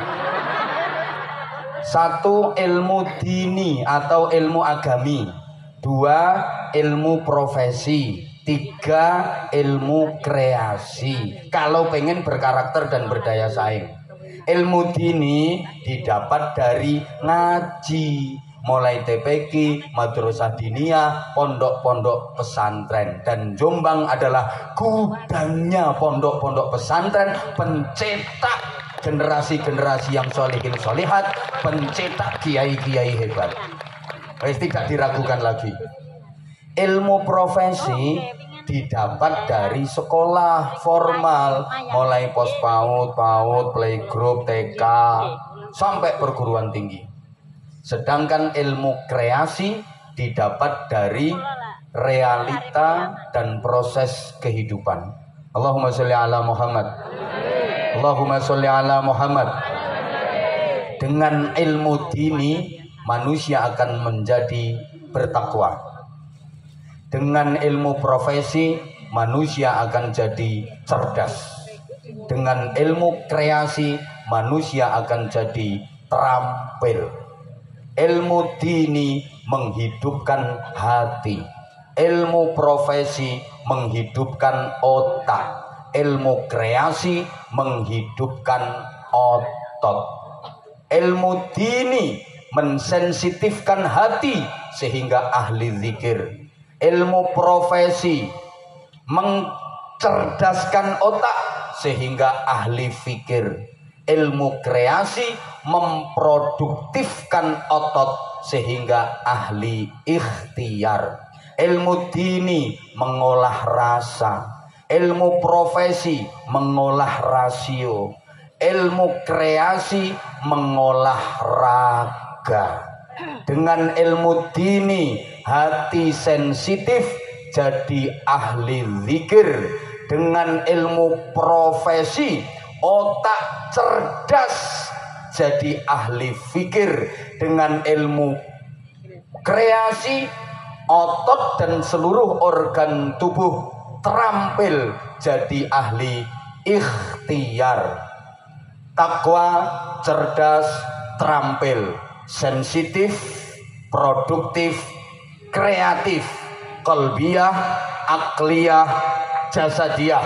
1, ilmu dini atau ilmu agami. 2, ilmu profesi. 3, ilmu kreasi. Kalau pengen berkarakter dan berdaya saing. Ilmu dini didapat dari ngaji, mulai TPQ, madrasah diniyah, pondok-pondok pesantren. Dan Jombang adalah gudangnya pondok-pondok pesantren, pencetak generasi-generasi yang solihin solihat, pencetak kiai-kiai hebat. Tidak diragukan lagi. Ilmu profesi didapat dari sekolah formal, mulai pos PAUD, playgroup, TK, sampai perguruan tinggi. Sedangkan ilmu kreasi didapat dari realita dan proses kehidupan. Allahumma sholli ala Muhammad. Allahumma sholli ala Muhammad. Dengan ilmu dini manusia akan menjadi bertakwa. Dengan ilmu profesi manusia akan jadi cerdas. Dengan ilmu kreasi manusia akan jadi terampil. Ilmu dini menghidupkan hati. Ilmu profesi menghidupkan otak. Ilmu kreasi menghidupkan otot. Ilmu dini mensensitifkan hati sehingga ahli zikir. Ilmu profesi mencerdaskan otak sehingga ahli fikir. Ilmu kreasi memproduktifkan otot sehingga ahli ikhtiar. Ilmu dini mengolah rasa. Ilmu profesi mengolah rasio. Ilmu kreasi mengolah raga. Dengan ilmu dini hati sensitif jadi ahli zikir. Dengan ilmu profesi otak cerdas jadi ahli fikir. Dengan ilmu kreasi otot dan seluruh organ tubuh terampil jadi ahli ikhtiar. Takwa, cerdas, terampil, sensitif, produktif, kreatif, qalbiyah, akliyah, jasadiyah,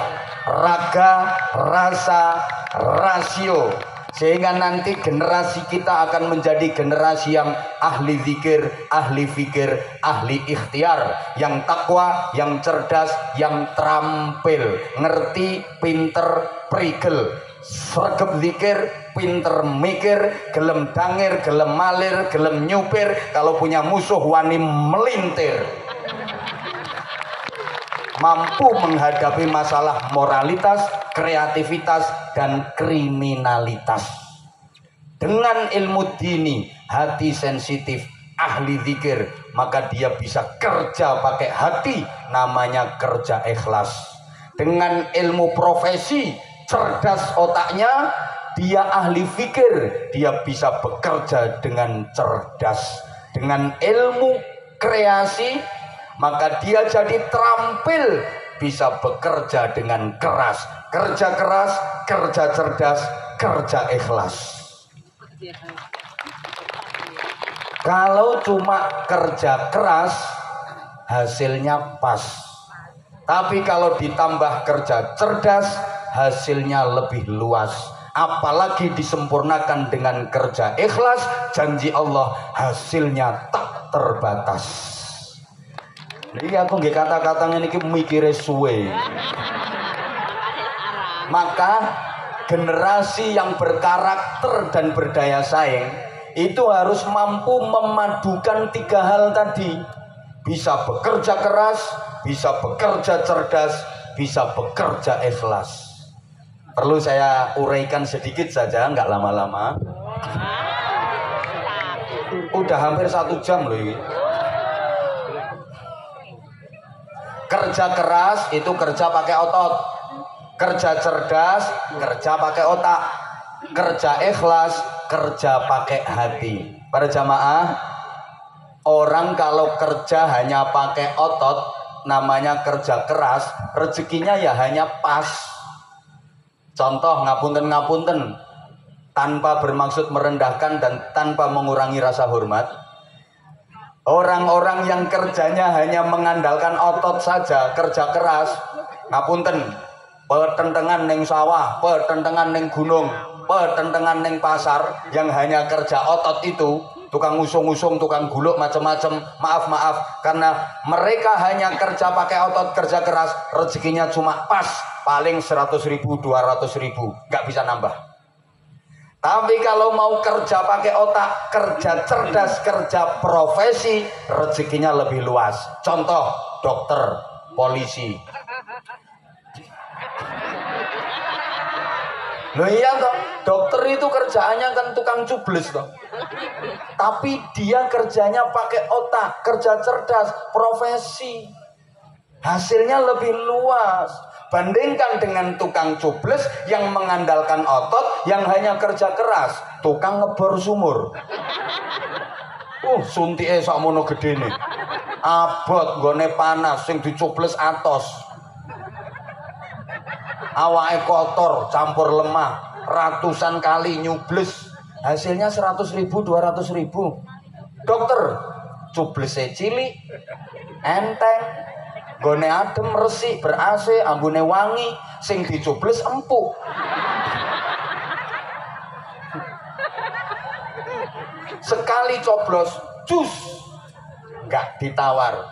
raga, rasa, rasio. Sehingga nanti generasi kita akan menjadi generasi yang ahli zikir, ahli fikir, ahli ikhtiar. Yang takwa, yang cerdas, yang terampil, ngerti, pinter, prigel, sregep zikir, pinter mikir, gelem dangir, gelem malir, gelem nyupir. Kalau punya musuh wani melintir. Mampu menghadapi masalah moralitas, kreativitas, dan kriminalitas. Dengan ilmu dini, hati sensitif, ahli zikir, maka dia bisa kerja pakai hati, namanya kerja ikhlas. Dengan ilmu profesi, cerdas otaknya, dia ahli fikir, dia bisa bekerja dengan cerdas. Dengan ilmu kreasi, maka dia jadi terampil, bisa bekerja dengan keras. Kerja keras, kerja cerdas, kerja ikhlas. Kalau cuma kerja keras, hasilnya pas. Tapi kalau ditambah kerja cerdas, hasilnya lebih luas. apalagi disempurnakan dengan kerja ikhlas, janji Allah hasilnya tak terbatas. Jadi aku nggih kata-kata ngene iki mikire suwe. Maka generasi yang berkarakter dan berdaya saing itu harus mampu memadukan 3 hal tadi. Bisa bekerja keras, bisa bekerja cerdas, bisa bekerja ikhlas. Perlu saya uraikan sedikit saja, nggak lama-lama. Udah hampir 1 jam loh ini. Kerja keras itu kerja pakai otot, kerja cerdas kerja pakai otak, kerja ikhlas kerja pakai hati. Para jamaah, orang kalau kerja hanya pakai otot namanya kerja keras, rezekinya ya hanya pas. Contoh, ngapunten tanpa bermaksud merendahkan dan tanpa mengurangi rasa hormat. Orang-orang yang kerjanya hanya mengandalkan otot saja, kerja keras, ngapunten, petentengan neng sawah, petentengan neng gunung, petentengan neng pasar, yang hanya kerja otot itu, tukang usung-usung, tukang guluk macam-macam, maaf, karena mereka hanya kerja pakai otot, kerja keras, rezekinya cuma pas, paling 100.000, 200.000, nggak bisa nambah. Tapi kalau mau kerja pakai otak, kerja cerdas, kerja profesi, rezekinya lebih luas. Contoh, dokter, polisi. Loh iya toh, dokter itu kerjaannya kan tukang cubles toh. Tapi dia kerjanya pakai otak, kerja cerdas, profesi. Hasilnya lebih luas. Bandingkan dengan tukang cubles yang mengandalkan otot, yang hanya kerja keras, tukang ngebor sumur. Suntike sakmono gedene. Abot nggone panas sing dicubles atos. Awake kotor, campur lemah, ratusan kali nyubles, hasilnya 100.000, 200.000. Dokter, cublese cilik, enteng, gone adem, resik, ber-AC, ambune wangi, sing dicubles empuk. Sekali coblos, jus, nggak ditawar.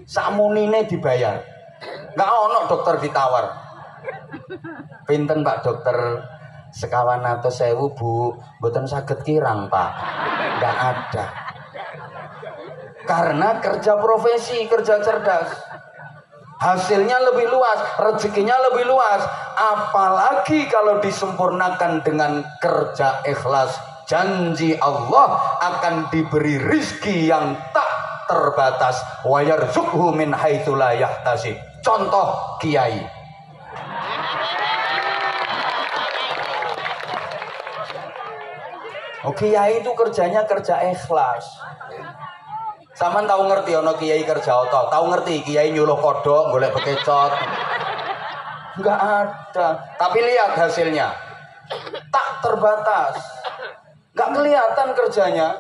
Samunine dibayar. Nggak ono dokter ditawar. Pinten Pak dokter? 1.000 Bu, mboten saged kirang Pak. Nggak ada. Karena kerja profesi, kerja cerdas, hasilnya lebih luas, rezekinya lebih luas. Apalagi kalau disempurnakan dengan kerja ikhlas, janji Allah akan diberi rizki yang tak terbatas. Wa yarzuqhu min haitsu la yahtasib. Contoh kiai. Kiai itu kerjanya kerja ikhlas. Saman tahu ngerti ono kiai kerja otot, tahu ngerti kiai nyuluh kodok, golek bekecot. Enggak ada. Tapi lihat hasilnya. Tak terbatas. Enggak kelihatan kerjanya.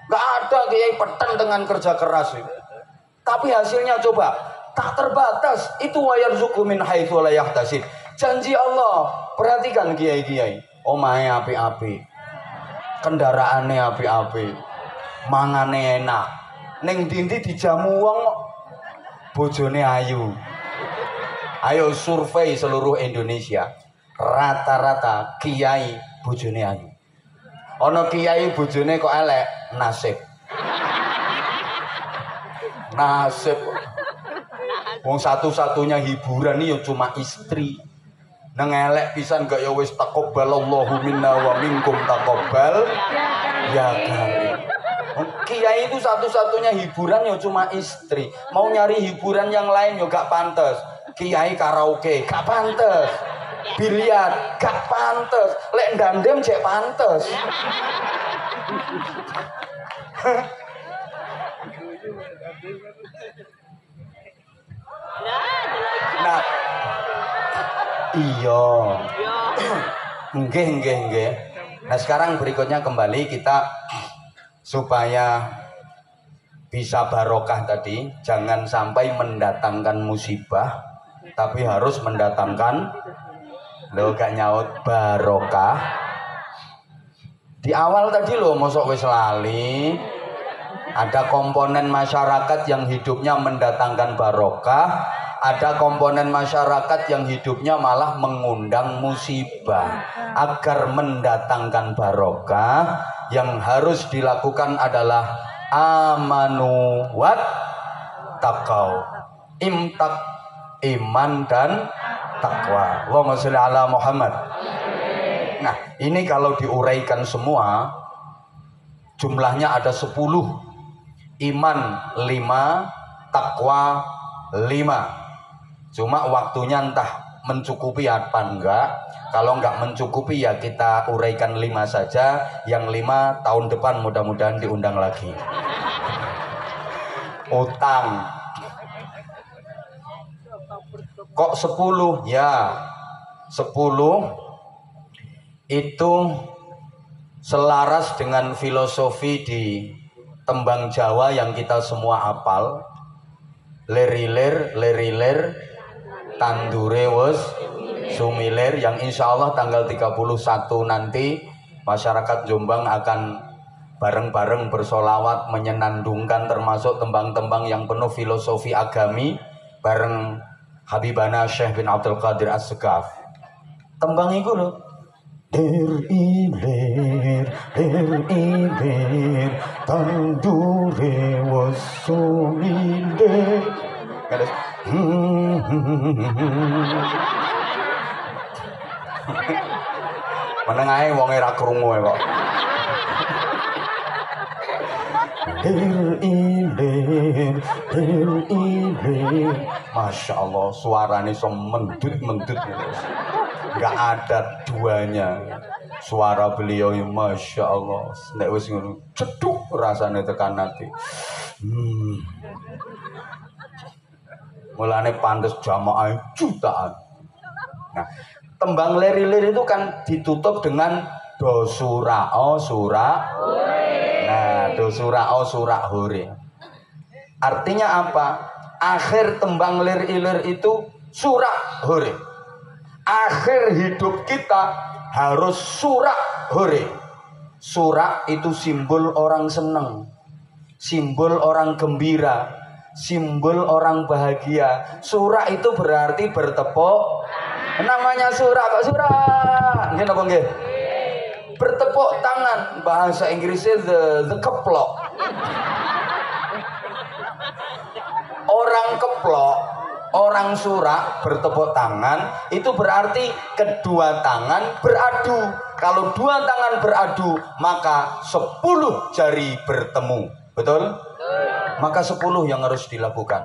Enggak ada kiai peten dengan kerja keras itu. Tapi hasilnya coba, tak terbatas. Itu wa yarzuqhu min haitsu la yahtasib. Janji Allah. Perhatikan kiai-kiai. Omahe api-api. Kendaraane api-api. Mangane enak. Ning ndi dijamu wong bojone ayu. Ayo survei seluruh Indonesia. Rata-rata kiai bojone ayu. Ana kiai bojone kok elek, nasib. Nasib. Wong satu-satunya hiburan iki ya cuma istri. Nang elek pisan gak ya wis taqabbalallahu minna wa minkum taqabbal ya kali. Kiai itu satu-satunya hiburan ya cuma istri. Mau nyari hiburan yang lain ya gak pantes. Kiai karaoke gak pantes. Biliar gak pantes. Lek ndandem cek pantes. Nah, iya. Nggih. Nah, sekarang berikutnya kembali kita supaya bisa barokah tadi, jangan sampai mendatangkan musibah, tapi harus mendatangkan Lo gak nyaut barokah. Di awal tadi lo mosok wis lali. Ada komponen masyarakat yang hidupnya mendatangkan barokah, ada komponen masyarakat yang hidupnya malah mengundang musibah. Agar mendatangkan barokah, yang harus dilakukan adalah amanu wat taqau. Imtak, iman dan takwa. Allahumma sholli ala Muhammad. Nah, ini kalau diuraikan semua jumlahnya ada 10. Iman 5, takwa 5. Cuma waktunya entah mencukupi apa enggak. Kalau enggak mencukupi ya kita uraikan 5 saja. Yang 5 tahun depan mudah-mudahan diundang lagi. Utang. Kok 10? Ya 10 itu selaras dengan filosofi di tembang Jawa yang kita semua hafal. Leriler, leriler, tandure wes sumiler, yang insya Allah tanggal 31 nanti masyarakat Jombang akan bareng-bareng bersolawat menyenandungkan termasuk tembang-tembang yang penuh filosofi agami bareng Habibana Syekh bin Abdul Qadir As-Segaf. Tembang itu loh. Leriler, leriler, tandure wes sumiler. Meneng ae wong ora krungu kok. Masya Allah, suaranya so mendut-mendut. Gak ada duanya. Suara beliau yang Masya Allah. Nek wis ngono ceduk rasanya tekan nanti. Mulane pantes jamaah jutaan. Nah, tembang leri-leri itu kan ditutup dengan do surao surah. Nah, do surao surah hore. Artinya apa? Akhir tembang lir-ilir itu surah hore. Akhir hidup kita harus surah hore. Surah itu simbol orang seneng, simbol orang gembira, simbol orang bahagia. Surah itu berarti bertepuk. Namanya surah kok surah. Nggih napa nggih? Bertepuk tangan, bahasa Inggrisnya the keplok. Orang keplok, orang surak bertepuk tangan itu berarti kedua tangan beradu. Kalau dua tangan beradu maka 10 jari bertemu. Betul? Maka 10 yang harus dilakukan.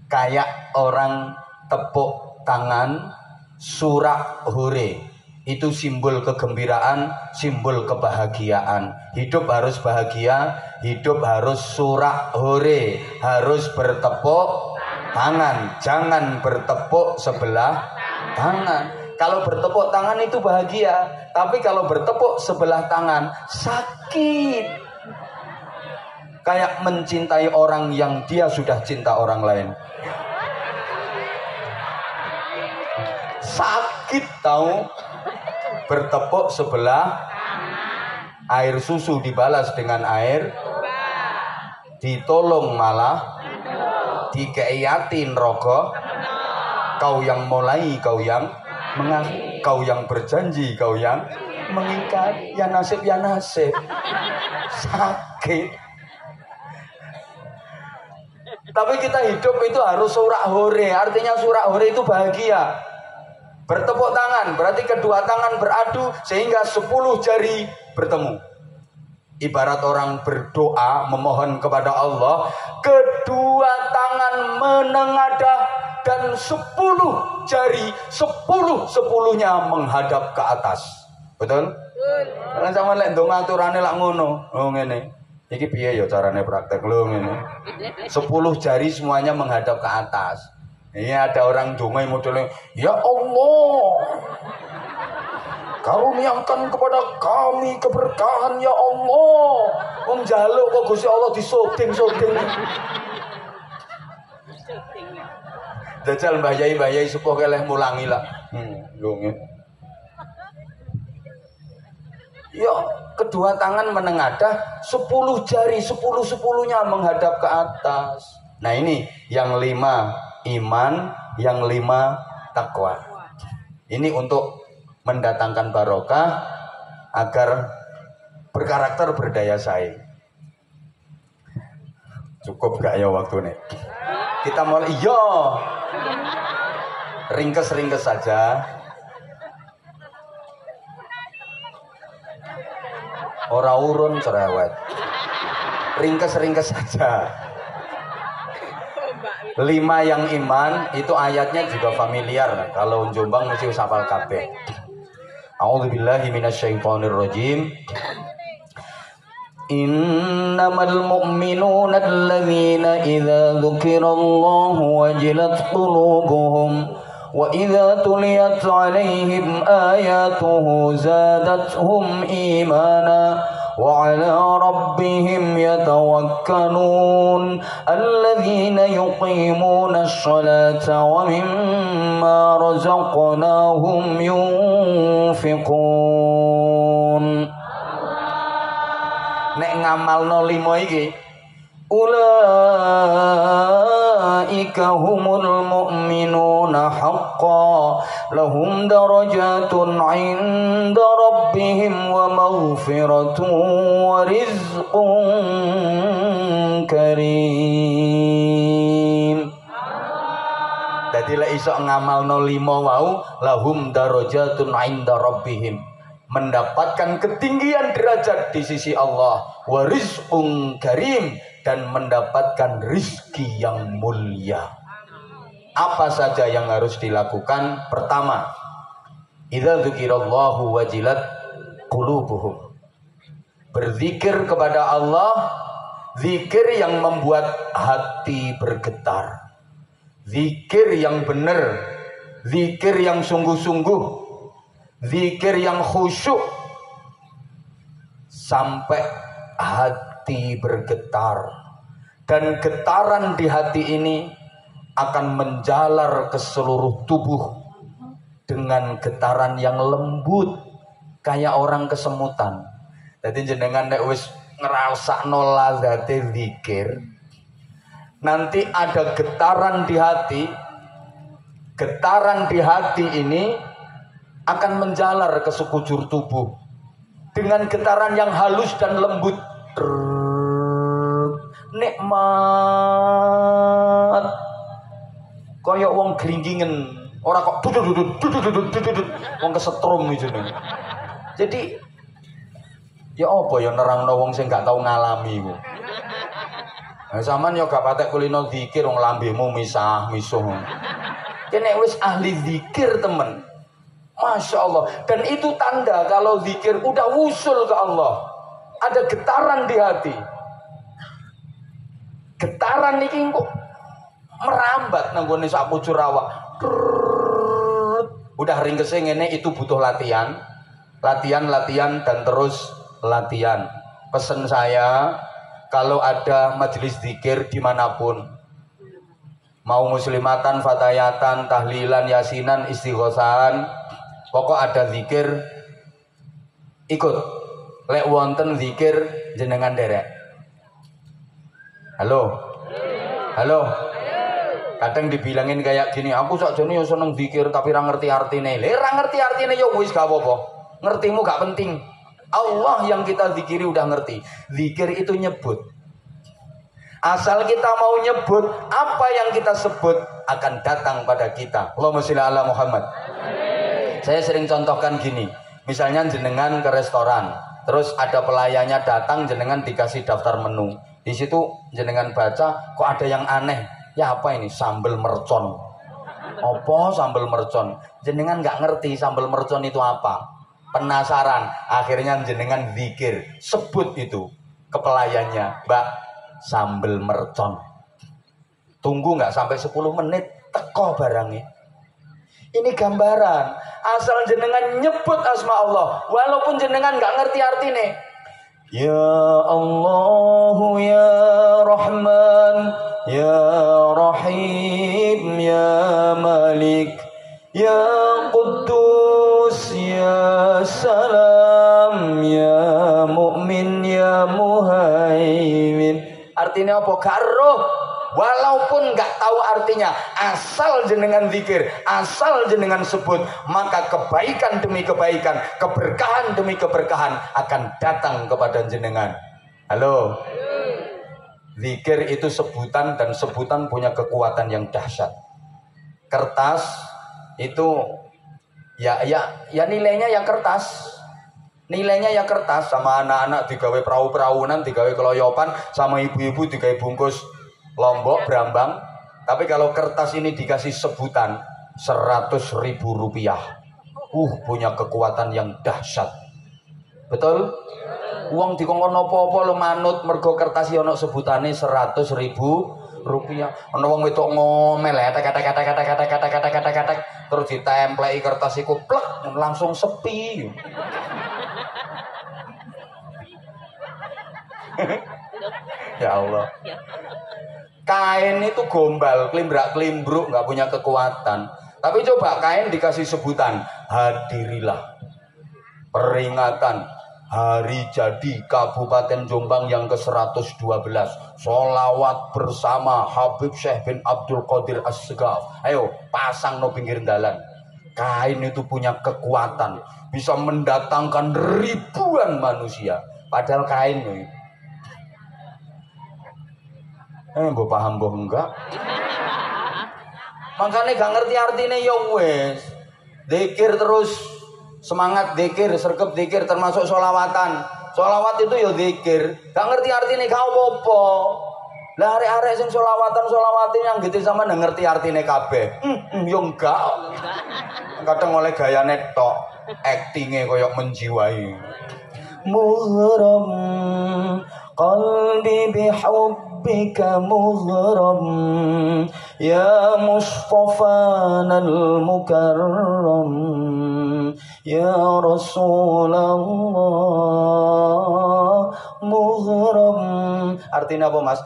Kayak orang tepuk tangan surak hore. Itu simbol kegembiraan, simbol kebahagiaan. Hidup harus bahagia, hidup harus surak hore, harus bertepuk tangan, jangan bertepuk sebelah tangan. Kalau bertepuk tangan itu bahagia, tapi kalau bertepuk sebelah tangan sakit. Kayak mencintai orang yang dia sudah cinta orang lain. Sakit tahu. Bertepuk sebelah air susu dibalas dengan air, ditolong malah dikeiatin rokok. Kau yang mulai, kau yang mengakhiri, kau yang berjanji, kau yang mengikat. Ya nasib, ya nasib. Sakit. Tapi kita hidup itu harus surak hore. Artinya surak hore itu bahagia. Bertepuk tangan berarti kedua tangan beradu sehingga 10 jari bertemu. Ibarat orang berdoa memohon kepada Allah, kedua tangan menengadah dan 10 jari 10-10-nya menghadap ke atas. Betul? Karena sama lek ndonga aturane lak ngono. Oh ngene. Iki piye ya carane praktek lho ngene. 10 jari semuanya menghadap ke atas. Ini ada orang dongai modelnya, ya Allah, karuniakan kepada kami keberkahan ya Allah. Jaluk kok Gusti Allah disoding-soding. Jajal mbah yai sepuh keleh mulangi lah. Yo, kedua tangan menengadah, 10 jari, 10-10-nya menghadap ke atas. Nah ini yang 5 iman, yang 5 takwa. Ini untuk mendatangkan barokah agar berkarakter berdaya saing. Cukup gak ya waktu nih? Kita mulai, iya. Ringkes-ringkes saja. Ora urun cerewet. Ringkes-ringkes saja. 5 yang iman itu ayatnya juga familiar. Kalau Jombang mesti hafal kabeh. A'udzubillahi minasyaitonirrajim. Innamal mu'minuna alladzina idza dzukirallahu wajilat qulubuhum wa idza tuliyat 'alaihim ayatuhu zadatuhum imana wa 'ala rabbihim yatawakkalun alladzina yuqimuna ash-shalata wa mimma razaqnahum yunfiqun. Nek ngamalno 5 iki ulaika humul mu'minuna haqqan lahum darajatun 'inda rabbihim wa maghfiratun wa rizqun karim. Dadi lek iso ngamalno 5 wau lahum darajatun 'inda rabbihim, mendapatkan ketinggian derajat di sisi Allah, wa rizqun karim, dan mendapatkan rizki yang mulia. Apa saja yang harus dilakukan? Pertama, idza dzukirallahu wajilat qulubuhum. Berzikir kepada Allah, zikir yang membuat hati bergetar. Zikir yang benar, zikir yang sungguh-sungguh, zikir yang khusyuk sampai hati bergetar, dan getaran di hati ini akan menjalar ke seluruh tubuh dengan getaran yang lembut kayak orang kesemutan. Jadi jenengan nek wis ngrasakno lazate zikir, nanti ada getaran di hati. Getaran di hati ini akan menjalar ke sekujur tubuh dengan getaran yang halus dan lembut. Nikmat kaya wong glinggingen, ora kok dudut wong kesetrum iki jenenge. Jadi ya apa ya nerangno wong sing gak tau ngalami iku. Nah, sampean yo gak patek kulino zikir wong lambemu misah-misuh. Kene wis ahli zikir temen. Masya Allah. Dan itu tanda kalau zikir udah wusul ke Allah. Ada getaran di hati. Getaran ini kok merambat nanggone sak pucuk awak. Udah ringkese ngene, itu butuh latihan. Latihan dan terus latihan. Pesen saya, kalau ada majelis zikir dimanapun, mau muslimatan, fatayatan, tahlilan, yasinan, istighosahan, pokok ada zikir, ikut. Lek wonten zikir jenengan derek. Halo. Kadang dibilangin kayak gini, aku sakjane yo seneng zikir tapi ra ngerti artine. Lek ra ngerti artine yo wis gak apa-apa. Ngertimu gak penting. Allah yang kita zikiri udah ngerti. Zikir itu nyebut. Asal kita mau nyebut, apa yang kita sebut akan datang pada kita. Allahumma sholli ala Muhammad. Saya sering contohkan gini, misalnya jenengan ke restoran, terus ada pelayannya datang, jenengan dikasih daftar menu. Di situ jenengan baca, kok ada yang aneh. Ya apa ini? Sambal mercon. Apa sambal mercon? Jenengan nggak ngerti sambal mercon itu apa. Penasaran, akhirnya jenengan zikir, sebut itu ke pelayannya, Mbak, sambal mercon. Tunggu nggak sampai 10 menit, teko barangnya. Ini gambaran. Asal jenengan nyebut asma Allah, walaupun jenengan nggak ngerti artinya. Ya Allah, ya Rahman, ya Rahim, ya muhaimin. Artinya apa? Garuh. Walaupun nggak tahu artinya, asal jenengan zikir, asal jenengan sebut, maka kebaikan demi kebaikan, keberkahan demi keberkahan akan datang kepada jenengan. Halo. Zikir itu sebutan, dan sebutan punya kekuatan yang dahsyat. Kertas itu ya nilainya ya kertas. Nilainya ya kertas. Sama anak-anak digawe perahu-perahunan, digawe keloyopan, sama ibu-ibu digawe bungkus lombok, berambang. Tapi kalau kertas ini dikasih sebutan 100.000 rupiah, punya kekuatan yang dahsyat. Betul? Uang dikongkon apa-apa lo manut mergo kertas ono sebutane 100.000 rupiah. Ono wong wedok ngomel kata terus ditempleki kertas iku plek langsung sepi. Ya Allah. Kain itu gombal, klimbrak-klimbruk, nggak punya kekuatan. Tapi coba kain dikasih sebutan, hadirilah peringatan hari jadi Kabupaten Jombang yang ke-112, sholawat bersama Habib Syekh bin Abdul Qadir As-Segaf. Ayo pasang no pinggir jalan. Kain itu punya kekuatan, bisa mendatangkan ribuan manusia. Padahal kain nih, mbok paham mbok enggak? Makanya gak ngerti artinya ya wes. Zikir terus, semangat zikir, sergap zikir, termasuk sholawatan. Sholawat itu ya zikir. Gak ngerti artinya gak apa-apa. Lah arek-arek sing sholawatan yang gitu sama ngerti artinya kabeh. Ya enggak. Kadang oleh gayane tok, aktingnya koyok menjiwai. Mughram qalbi bihubbika mughram ya Mustafana al-Mukarram ya Rasulullah mughram. Artinya apa mas?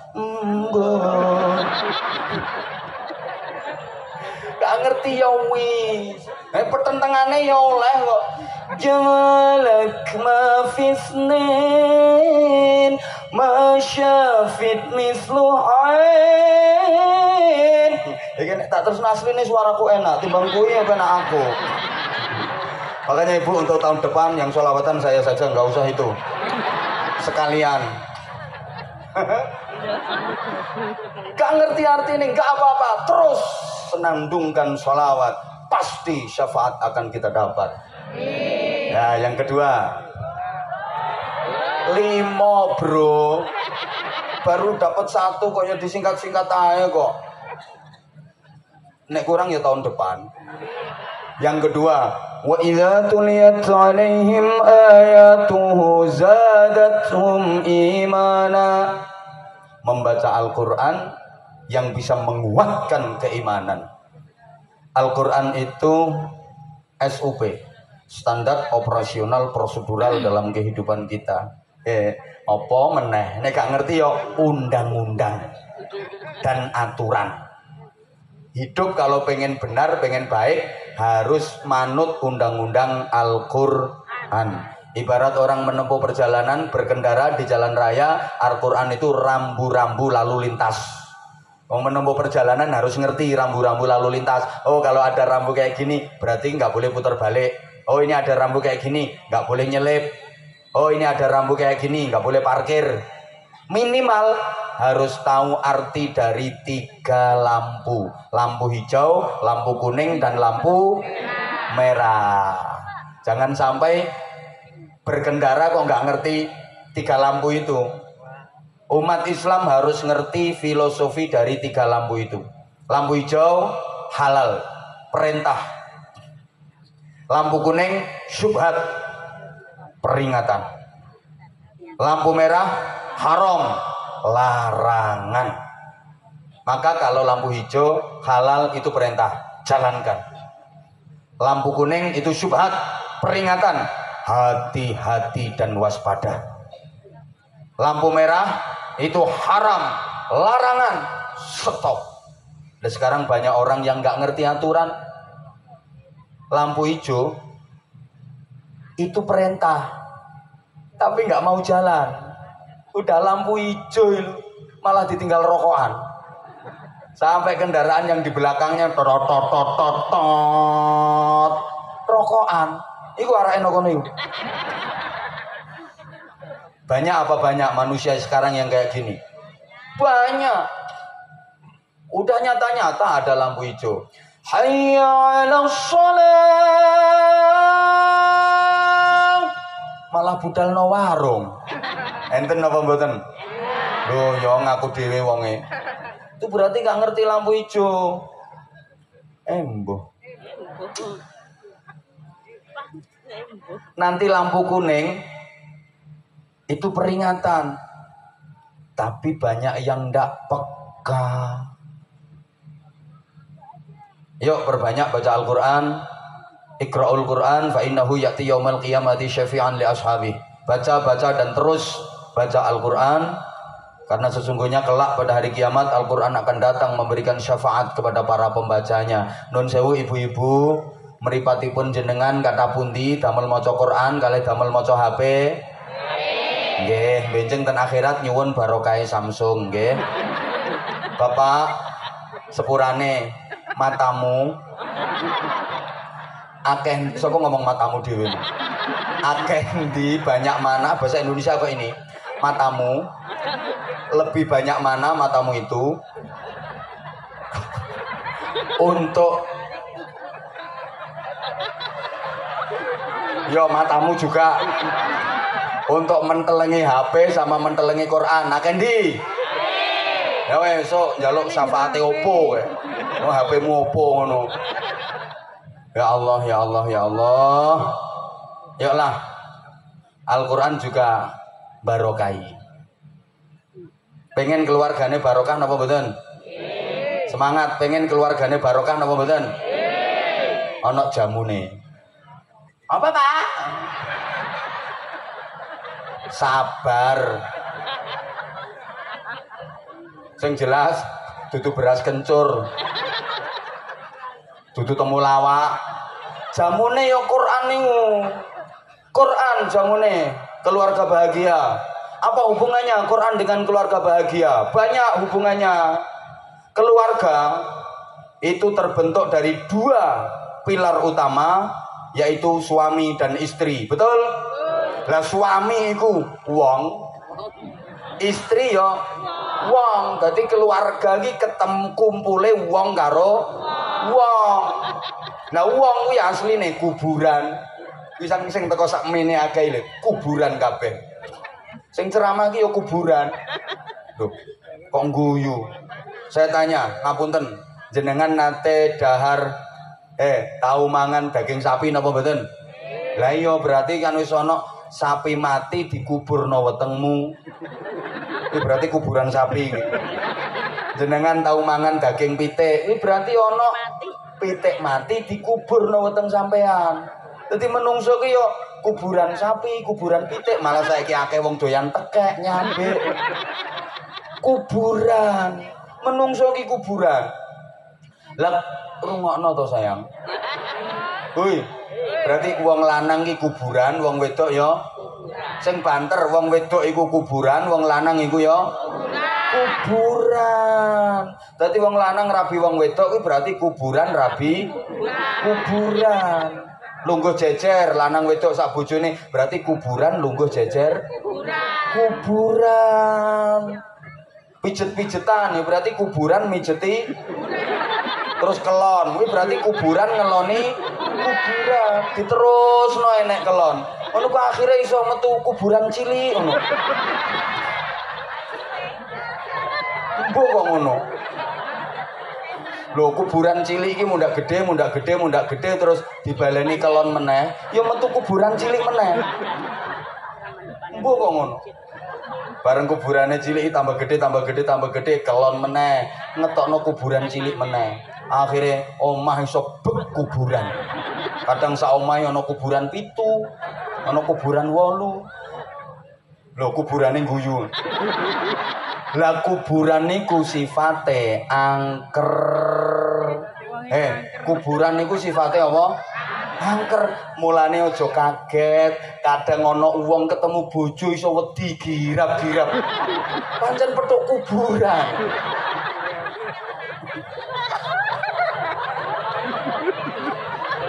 Gak ngerti ya wis. Pertentangannya ya oleh kok. Jamalak ma fisnin ma syafit mislu ain. Iki nek tak terus asline suaraku enak timbang kowe ya enak aku. Makanya ibu untuk tahun depan yang sholawatan saya saja nggak usah itu. Sekalian. Gak ngerti artinya nggak apa-apa. Terus senandungkan sholawat, pasti syafaat akan kita dapat. Nah, yang kedua 5 bro, baru dapat 1 kok ya disingkat-singkat aja kok. Nek kurang ya tahun depan. Yang kedua, wa idza tuliyat 'alaihim ayatuhu zadatuhum imana. Membaca Al-Qur'an yang bisa menguatkan keimanan. Al-Qur'an itu SOP, standar operasional prosedural dalam kehidupan kita. Apa meneh nek gak ngerti ya undang-undang dan aturan. Hidup kalau pengen benar, pengen baik harus manut undang-undang Al-Qur'an. Ibarat orang menempuh perjalanan berkendara di jalan raya, Al-Qur'an itu rambu-rambu lalu lintas. Orang menempuh perjalanan harus ngerti rambu-rambu lalu lintas. Oh, kalau ada rambu kayak gini berarti nggak boleh putar balik. Oh, ini ada rambu kayak gini nggak boleh nyelip. Oh, ini ada rambu kayak gini nggak boleh parkir. Minimal harus tahu arti dari 3 lampu. Lampu hijau, lampu kuning, dan lampu merah. Jangan sampai berkendara kok nggak ngerti 3 lampu itu. Umat Islam harus ngerti filosofi dari 3 lampu itu. Lampu hijau halal, perintah. Lampu kuning syubhat, peringatan. Lampu merah haram, larangan. Maka kalau lampu hijau halal itu perintah, jalankan. Lampu kuning itu syubhat, peringatan, hati-hati dan waspada. Lampu merah itu haram, larangan, stop. Dan sekarang banyak orang yang nggak ngerti aturan. Lampu hijau itu perintah, tapi nggak mau jalan. Udah lampu hijau malah ditinggal rokokan. Sampai kendaraan yang di belakangnya tot rokokan. Iku arake kono iku. Banyak apa banyak manusia sekarang yang kayak gini? Banyak. Udah nyata-nyata ada lampu hijau. Hayya 'alas shalah. Malah budal no warung. Enten apa mboten? Lho, yo ngaku dhewe wonge. Itu berarti gak ngerti lampu hijau. Embo. Nanti lampu kuning itu peringatan. Tapi banyak yang ndak peka. Yuk perbanyak baca Al-Quran. Iqra'ul Quran fa innahu ya'ti yaumal qiyamati syafi'an li ashabi. Baca dan terus baca Al-Quran, karena sesungguhnya kelak pada hari kiamat Al-Quran akan datang memberikan syafaat kepada para pembacanya. Nun sewu ibu-ibu, meripatipun jenengan kata pundi damel maca Quran kalih damel maca HP. Nggih, benjing ten akhirat nyuwun barokah Samsung nggih. Bapak sepurane matamu akeh, sapa ngomong matamu dhewe. Akeh di banyak mana bahasa Indonesia kok ini? Matamu lebih banyak mana matamu itu untuk yo matamu juga untuk mentelengi HP sama mentelengi Quran. Akeh ndi? Ya wes sok njaluk syafaate opo kowe. Oh HP-mu opo ngono. Ya Allah, ya Allah, ya Allah. Yuklah. Al-Quran juga barokai. Pengen keluargane barokah napa mboten? Semangat pengen keluargane barokah napa mboten? Ana jamune. Apa, Pak? Sabar. Sing jelas dudu beras kencur. Dudu temulawak. Jamune ya Quran niku. Quran jamune keluarga bahagia. Apa hubungannya Quran dengan keluarga bahagia? Banyak hubungannya. Keluarga itu terbentuk dari dua pilar utama, yaitu suami dan istri. Betul? Lah suami iku wong, istri ya wong. Dadi keluarga iki ketemu kumpule wong karo wong. Nah wong kuwi asline kuburan. Kuwi sing teko sakmene akeh lho, kuburan kabeh. Sing ceramah ki ya kuburan. Loh, kok guyu? Saya tanya, ngapunten, jenengan nate dahar tahu mangan daging sapi napa mboten? Lah iya berarti kan wis ana sapi mati dikuburno wetengmu. Iki berarti kuburan sapi iki. Jenengan tahu mangan daging pitik, iki berarti ana pitik mati dikuburno weteng sampean. Dadi menungso ki yo kuburan sapi, kuburan pitik, malah saiki akeh wong doyan tekek nyambik. Kuburan, menungso ki kuburan. Lah rungokno to sayang. Hoi, berarti wong lanang ki kuburan, wong wedok yo sing banter, wong wedok iku kuburan, wong lanang iku yo kuburan. Dadi wong lanang rabi wong wedok kuwi berarti kuburan rabi kuburan. Lungguh jejer lanang wedok sak bojone berarti kuburan lungguh jejer kuburan. Pijet-pijetan ya berarti kuburan mijeti terus kelon kuwi berarti kuburan ngeloni kuburan diterusno enek kelon ngono ku akhire iso metu kuburan cilik ngono. Mbok kok ngono. Lho kuburan cilik iki mundak gede terus dibaleni kelon meneh, ya metu kuburan cilik meneh. Mbok kok ngono. Bareng kuburane cilik tambah gede, kelon meneh, ngetokno kuburan cilik meneh. Akhire omah iso bek kuburan. Kadang sak omahe ana kuburan 7, ana kuburan 8. Lho kuburane guyu. Lah kuburan niku sifate angker. Kuburan niku sifate apa? Angker, mulane aja kaget. Kadang ana wong ketemu bojo iso wedi girap-girap. Pancen petuk kuburan.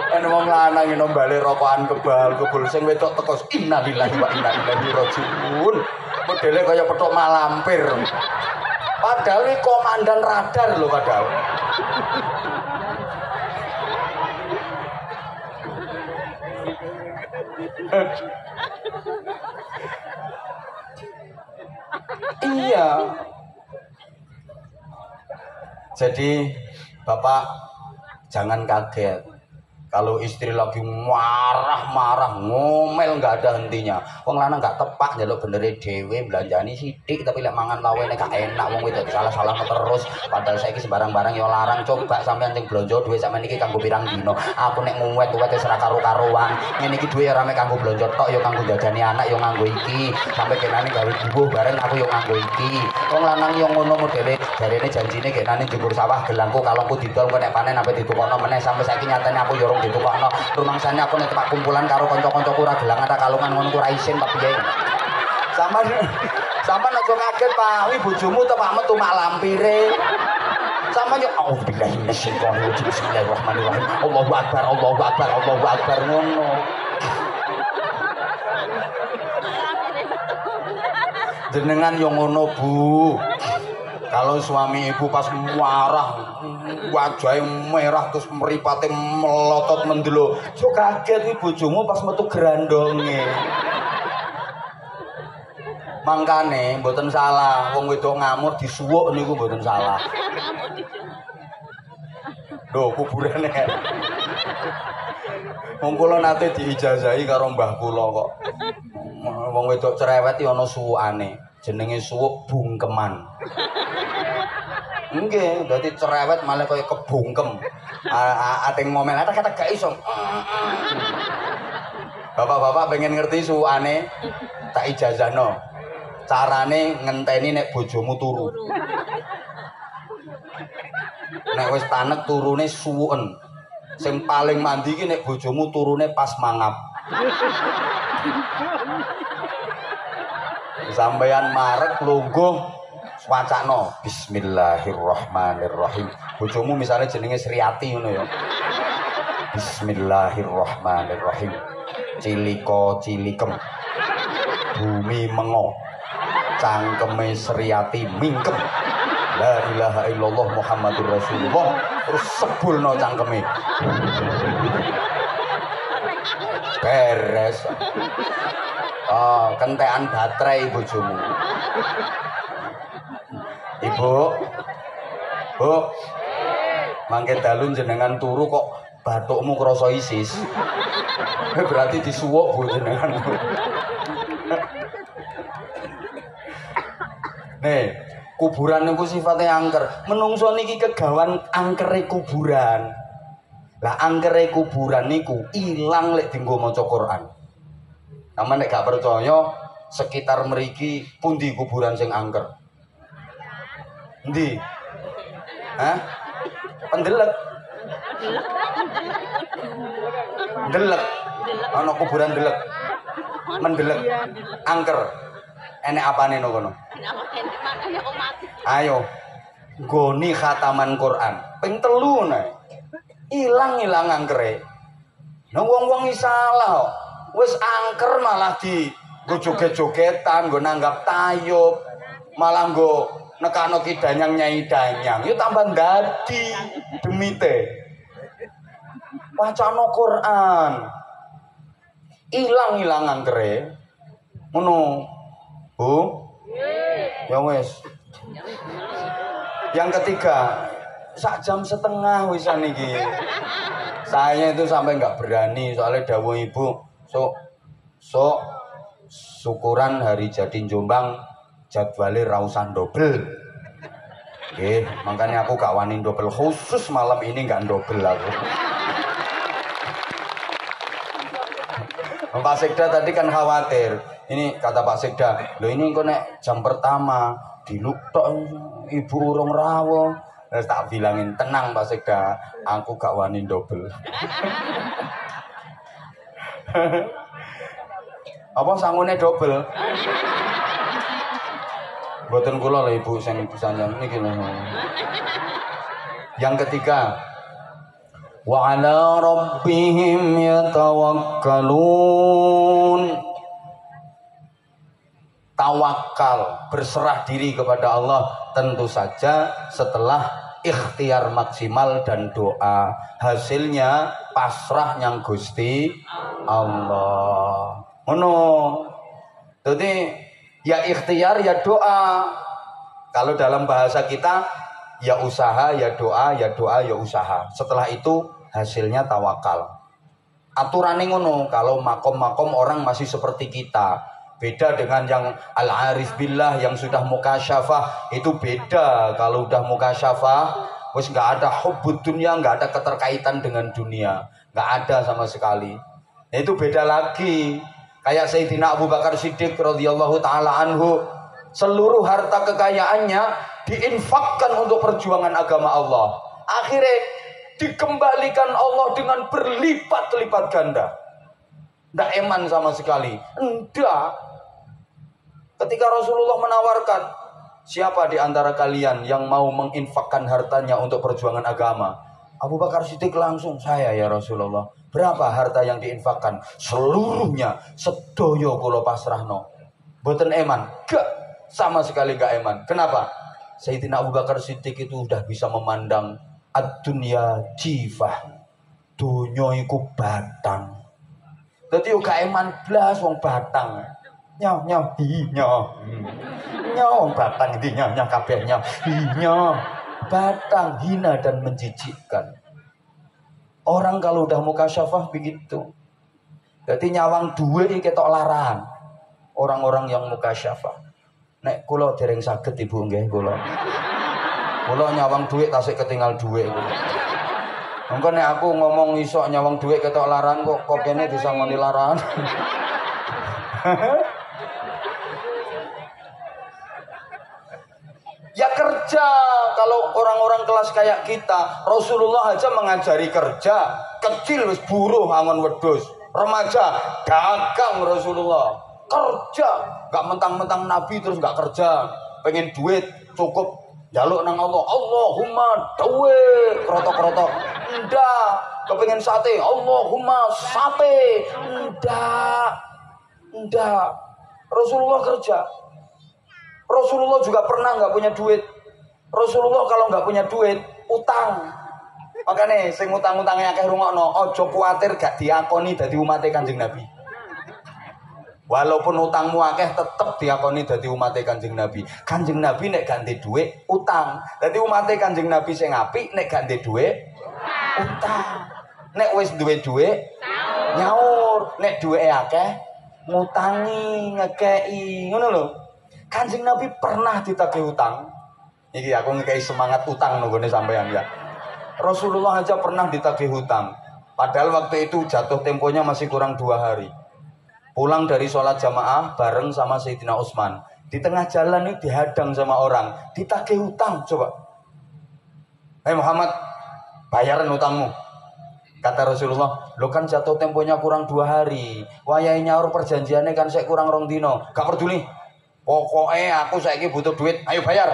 Ana wong lanang yen bali rokokan kebal sing wedok teko innalillahi wa inna ilaihi rajiun. Modele kaya petuk malampir. Padahal iki komandan radar lho padahal. Iya. Jadi Bapak jangan kaget kalau istri lagi marah-marah ngomel nggak ada hentinya. Wong lanang nggak tepak njaluk benere dhewe belanjani sithik tapi lek mangan lawene gak enak wong wedok salah-salah terus. Padahal saiki sembarang-barang yo larang. Coba sampean sing blonjo duwe sampean iki kanggo pirang dino. Aku nek nguwet-uwet wis ora karo-karuan. Ngene iki duwe ora mek kanggo blonjo tok yo kanggo jagani anak yo nganggo iki. Sampai kenane gawe bubuh bareng aku yo nganggo iki. Wong lanang yo ngono modele jarene janjine kenane njupur sawah gelangku kalongku didol kok nek panen sampe ditukokno meneh sampe saiki nyatane aku yo ditukokno rumangsane aku nek tempat kumpulan karo kanca-kancaku ora gelangan ta kalungan ngono ku ra isin tak piye. Sampeyan aja kaget Pak, wi bojomu tepak metu mak lampire. Sampeyan yo auzubillahi minasyaitonir rajim. Bismillahirrahmanirrahim. Allahu akbar, Allahu akbar, Allahu akbar ngono. Jenengan yo ngono Bu. Kalau suami ibu pas marah wajahnya merah terus meripate melotot mendelo, so kaget nih bojomu pas metu grandonge. Mangkane mboten salah wong wedok ngamuk disuwuk niku mboten salah. Lho kuburane. Wong kula nate diijazahi karo mbah kula kok. Wong wedok cerewet ana suwukane. Jenenge suwuk bungkeman. Nggih, dadi cerewet malah kaya kebungkem. Ating momen kata gak iso. Bapak-bapak pengen ngerti suwukane tak ijazahno. Carane ngenteni nek bojomu turu. Nek wis tanek turune suwuken. Sing paling mandi iki nek bojomu turune pas mangap. Sampeyan marek lungguh wacana bismillahirrahmanirrahim. Bojomu misalnya jenenge Sriati ngono ya. Bismillahirrahmanirrahim. Ciliko cilikem. Bumi mengo. Cangkeme Sriati mingkem. La ilaha illallah Muhammadur Rasulullah. Terus sebulno cangkeme. Beres. Oh, kentekan baterai bojomu. Ibu. Bu. Mangke dalu jenengan turu kok bathukmu krasa isis. Berarti disuwuk Bu jenengan. Nih, kuburan niku sifatnya angker. Menungso niki kegawan angkere kuburan. Lah angkere kuburan niku ilang lek dienggo maca Quran. Sampeyan nek gak percaya, sekitar mriki pundi kuburan sing angker? Endi? Hah? Pendelek. Delek. Ana kuburan delek. Mendelek. Angker. Enek apane no kono? Ayo. Goni khataman Quran. Ping 3 nek. Ilang-ilang angkere. Nah wong-wong iki salah kok. Wis angker malah di nggo joget-jogetan, nggo nanggap tayub, malah nggo nekano kidanyang nyai danyang. Yo tambah ndadi demite. Wacana Quran. Ilang-ilang angkere. Ngono. Bu? Ya wis. Yang ketiga, 1,5 jam wisan iki. Saya itu sampai nggak berani soalnya dawuh ibu. So syukuran hari jadi Jombang jadwalnya rausan double. Makanya aku gak wani double khusus malam ini nggak double aku. Pak Sekda tadi kan khawatir. Ini kata Pak Sekda, loh ini kok nek jam pertama diluktok ibu urung rawuh. Terus tak bilangin tenang Pak Sekda, aku gak wani double. Apa sangune double? Mboten kula lho Ibu sing pisanjang niki lho. Yang ketiga, wa 'ala rabbihim yatawakkalun. Tawakal, berserah diri kepada Allah tentu saja setelah ikhtiar maksimal dan doa. Hasilnya pasrah nyang Gusti Allah. Ngono. Jadi ya ikhtiar ya doa. Kalau dalam bahasa kita ya usaha ya doa ya doa ya usaha. Setelah itu hasilnya tawakal. Aturannya ngono. Kalau makom-makom orang masih seperti kita. Beda dengan yang al-arif billah yang sudah mukasyafah, itu beda. Kalau udah mukasyafah wis nggak ada hubbud dunia, nggak ada keterkaitan dengan dunia, nggak ada sama sekali. Nah, itu beda lagi. Kayak Sayyidina Abu Bakar Siddiq radhiyallahu taala anhu, seluruh harta kekayaannya diinfakkan untuk perjuangan agama Allah. Akhirnya dikembalikan Allah dengan berlipat-lipat ganda. Nggak eman sama sekali. Enggak. Ketika Rasulullah menawarkan, siapa di antara kalian yang mau menginfakkan hartanya untuk perjuangan agama? Abu Bakar Siddiq langsung, saya ya Rasulullah. Berapa harta yang diinfakkan? Seluruhnya, sedoyo kula pasrahno. Boten eman. Gak, sama sekali gak eman. Kenapa? Sayyidina Abu Bakar Siddiq itu sudah bisa memandang ad-dunya jifah. Dunya iku batang. Dadi yo gak eman blas wong batang. Nyaw wong batang iki nyaw kabeh nyaw. Batang hina dan menjijikkan. Orang kalau udah mukasyafah begitu. Jadi nyawang duwe iki ketok larangan. Orang-orang yang mukasyafah. Nek kula dereng saged Ibu nggih kula. Kula nyawang duwe tasik ketinggal duwe kula. Mengko nek aku ngomong iso nyawang duit ketok larangan kok kene disangoni larangan. Ya kerja. Kalau orang-orang kelas kayak kita, Rasulullah aja mengajari kerja. Kecil wis buruh angon wedhus. Remaja dagang Rasulullah. Kerja, gak mentang-mentang nabi terus gak kerja. Pengen duit cukup jaluk nang Allah. Allahumma duit krotok-krotok. Ndak, kepengen sate. Allahumma sate. Ndak. Rasulullah kerja. Rasulullah juga pernah nggak punya duit. Rasulullah kalau nggak punya duit, utang. Makanya sing utang-utangnya akeh rungokno, ojo kuatir gak diakoni dadi umate Kanjeng Nabi. Walaupun utangmu akeh tetep diakoni dadi umate Kanjeng Nabi. Kanjeng Nabi nek ganti duit utang. Dadi umate Kanjeng Nabi sing apik nek ganti duit utang. Nek wis duwe duit nyaur, nek duweke akeh ngutangi, ngekei, ngono lho. Kanjeng Nabi pernah ditagih utang. Iki aku ngekei semangat utang nggone sampean ya. Rasulullah aja pernah ditagih hutang. Padahal waktu itu jatuh temponya masih kurang 2 hari. Pulang dari sholat jamaah bareng sama Sayyidina Utsman. Di tengah jalan ini dihadang sama orang. Ditagih hutang coba. Hei Muhammad, bayaran hutangmu. Kata Rasulullah, lo kan jatuh temponya kurang 2 hari. Wayahe nyaur perjanjiannya kan saya kurang 2 dino. Gak peduli. Pokoknya aku saiki butuh duit. Ayo bayar.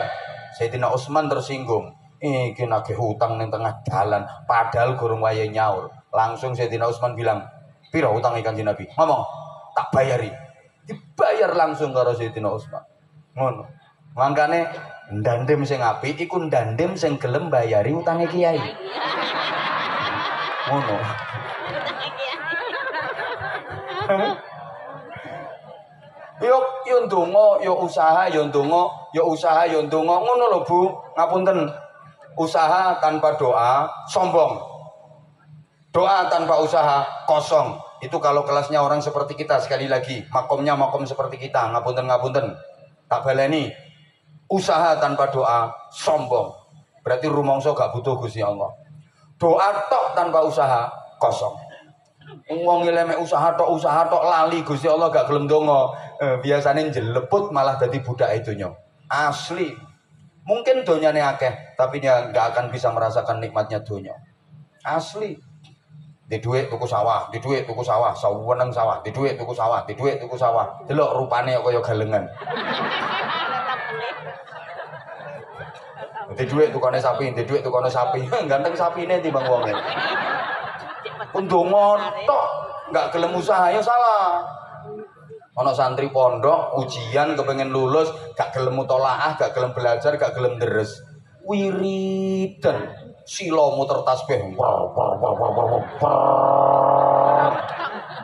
Sayyidina Utsman tersinggung. Iki nagih hutang ning tengah jalan, padahal gurung wayahe nyaur. Langsung Sayyidina Utsman bilang, "Piro utange Kanjeng Nabi?" Ngomong, "Tak bayari." Dibayar langsung karo Sayyidina Utsman. Ngono. Mangkane ndandem sing apik iku ndandem sing gelem bayari utange kiai. Ngono. Yo ndonga, yo usaha, yo ndonga, yo usaha, yo ndonga. Ngono lho, Bu. Ngapunten. Usaha tanpa doa sombong. Doa tanpa usaha kosong. Itu kalau kelasnya orang seperti kita. Sekali lagi, makomnya makom seperti kita. Ngapunten. Tak baleni. Usaha tanpa doa sombong. Berarti rumangsa gak butuh Gusti Allah. Doa tok tanpa usaha kosong. Wong ngeleme usaha tok lali Gusti Allah gak gelem donga. Biasane jeleput malah dadi budak donya. Asli. Mungkin donyane akeh, tapi dia gak akan bisa merasakan nikmatnya donya. Asli. di duit tuku sawah, di duit tuku sawah, saweneng sawah, di duit tuku sawah, di duit tuku sawah. Delok rupane kaya galengan. Di duit tukane sapi, di duit tukane sapi. Ganteng sapine timbang wonge. Undonga tok, enggak gelem usaha ya salah. Ana santri pondok ujian kepengen lulus, gak gelem mutolaah, gak gelem belajar, gak gelem deres. Wiridan sila muter tasbih.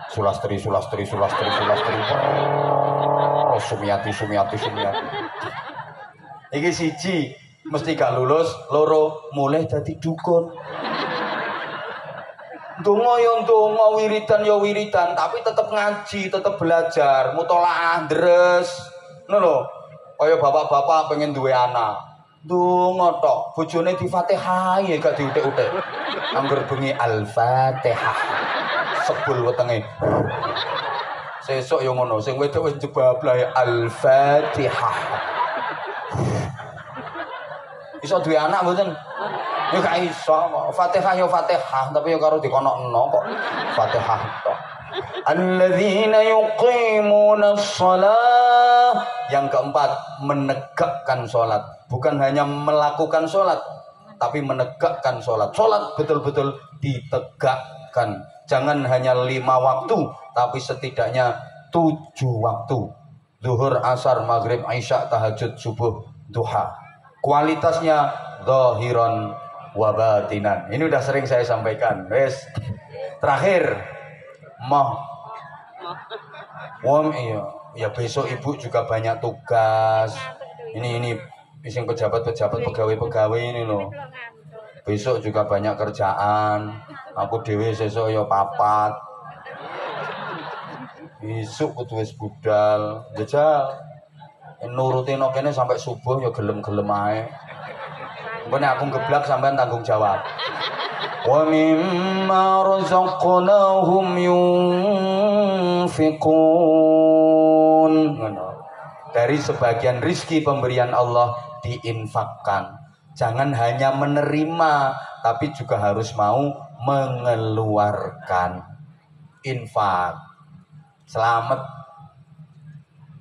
Sulastri. Sumiati. Iki siji mesti gak lulus, loro mulai dadi dukun. Donga ya donga, wiridan ya wiridan, tapi tetep ngaji, tetep belajar, mutolaah deres. Ngono lho. Kaya bapak-bapak pengen duwe anak. Donga tok, bojone di-Fatihah ya gak diutik-utik. Angger bengi Al-Fatihah. Sebul wetenge. Sesuk ya ngono, sing wedok wis jebablahe Al-Fatihah. Iso duwe anak mboten? Ya gak iso, Fatihah ya Fatihah, tapi ya karo dikonokno kok Fatihah tok. Alladzina yuqimuna shalah. Yang keempat, menegakkan sholat. Bukan hanya melakukan sholat, tapi menegakkan sholat. Sholat betul-betul ditegakkan. Jangan hanya 5 waktu, tapi setidaknya 7 waktu. Zuhur, asar, maghrib, isya, tahajud, subuh, duha. Kualitasnya zahiran wa batinan. Ini udah sering saya sampaikan. Wes. Terakhir, ya besok ibu juga banyak tugas. Ini sing pejabat-pejabat, pegawai-pegawai ini loh. Besok juga banyak kerjaan. Aku dhewe sesuk ya papat. Besok kudu wis budal. Jajal. Nurutin kene sampai subuh ya gelem-gelem ae. Mbene aku geblak sampean tanggung jawab. Wa mimma razaqnahum yunfiqun. Dari sebagian rizki pemberian Allah diinfakkan. Jangan hanya menerima, tapi juga harus mau mengeluarkan. Infak. Selamat.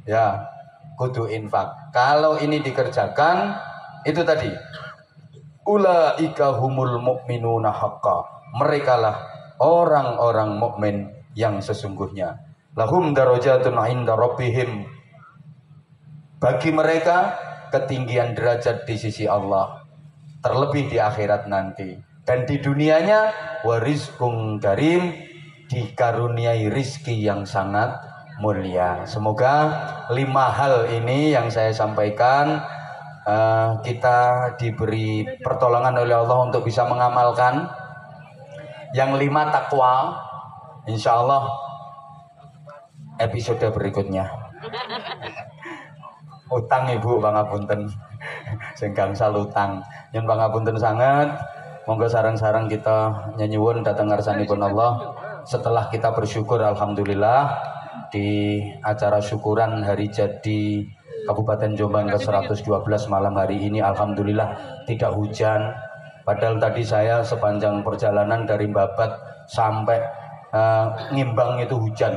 Ya, kudu infak. Kalau ini dikerjakan, itu tadi. Ulaika humul mu'minuna haqqa. Merekalah orang-orang mukmin yang sesungguhnya. Lahum darajatun 'inda rabbihim. Bagi mereka ketinggian derajat di sisi Allah, terlebih di akhirat nanti. Dan di dunianya warizqun karim, dikaruniai rizki yang sangat mulia. Semoga 5 hal ini yang saya sampaikan kita diberi pertolongan oleh Allah untuk bisa mengamalkan. Yang 5 takwa, insya Allah episode berikutnya. Utang ibu pangapunten, sing gangsal utang. Yen pangapunten sangat, monggo sarang-sarang kita nyuwun dhateng ngarsanipun Allah. Setelah kita bersyukur alhamdulillah di acara syukuran hari jadi Kabupaten Jombang ke-112 malam hari ini alhamdulillah tidak hujan. Padahal tadi saya sepanjang perjalanan dari Babat sampai Ngimbang itu hujan.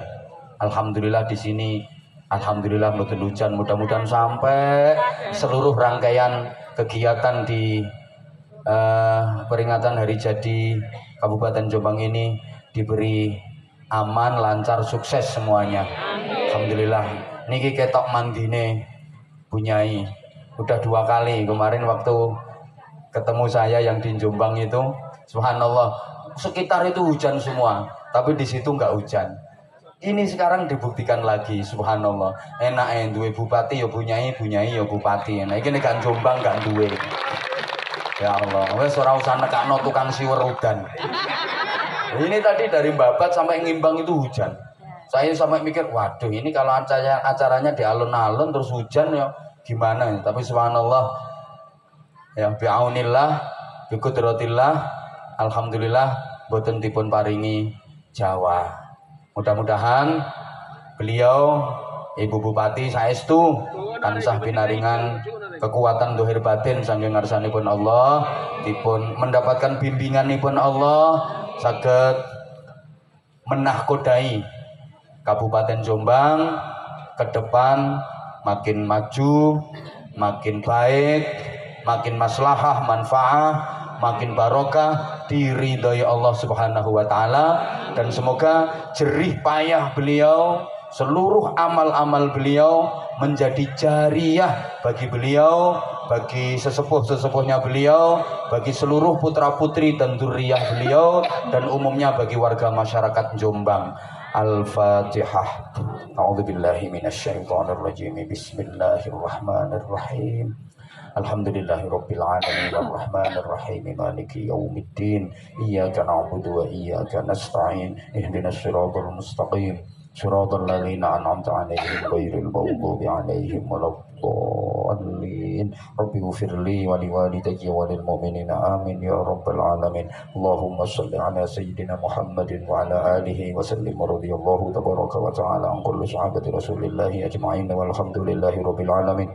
Alhamdulillah di sini alhamdulillah mboten hujan. Mudah-mudahan sampai seluruh rangkaian kegiatan di peringatan hari jadi Kabupaten Jombang ini diberi aman, lancar, sukses semuanya. Alhamdulillah. Niki ketok mandine Bunyai udah 2 kali. Kemarin waktu ketemu saya yang di Jombang itu, subhanallah, sekitar itu hujan semua, tapi di situ nggak hujan. Ini sekarang dibuktikan lagi, subhanallah. Enak duwe bupati ya Bunyai ya bupati. Nah iki nek Jombang gak duwe. Ya Allah, wes ora usah nekakno tukang siwer udan. Ini tadi dari Babat sampai Ngimbang itu hujan. Saya sampai mikir, waduh ini kalau acaranya di alun-alun terus hujan ya gimana ya. Tapi subhanallah ya bi'aunillah biqudratillah alhamdulillah boten dipun paringi Jawa. Mudah-mudahan beliau Ibu Bupati saestu tansah pinaringan kekuatan dohir batin saking ngarsanipun Allah, dipun mendapatkan bimbinganipun Allah, saged menahkodai Kabupaten Jombang ke depan makin maju, makin baik, makin maslahah, manfaah, makin barokah, diridhoi Allah Subhanahu wa taala, dan semoga jerih payah beliau, seluruh amal-amal beliau menjadi jariyah bagi beliau, bagi sesepuh-sesepuhnya beliau, bagi seluruh putra-putri dan dzurriyyah beliau, dan umumnya bagi warga masyarakat Jombang. Al-Fatihah. A'udzubillahi minasyaitonir rajim. Bismillahirrahmanirrahim. Alhamdulillahirabbil alamin arrahmanir rahim maliki yaumiddin. Iyyaka na'budu wa iyyaka nasta'in. Ihdinas siratal mustaqim. Siratal ladzina an'amta 'alaihim ghairil maghdubi 'alaihim waladdallin. Rabbi ighfirli wa liwalidayya wa lil mu'minina amin ya rabbal alamin. Allahumma shalli ala sayyidina Muhammadin wa ala alihi wa sallim. Radhiyallahu tabaraka wa ta'ala an kulli sahabati Rasulillahi ajma'in walhamdulillahi rabbil alamin.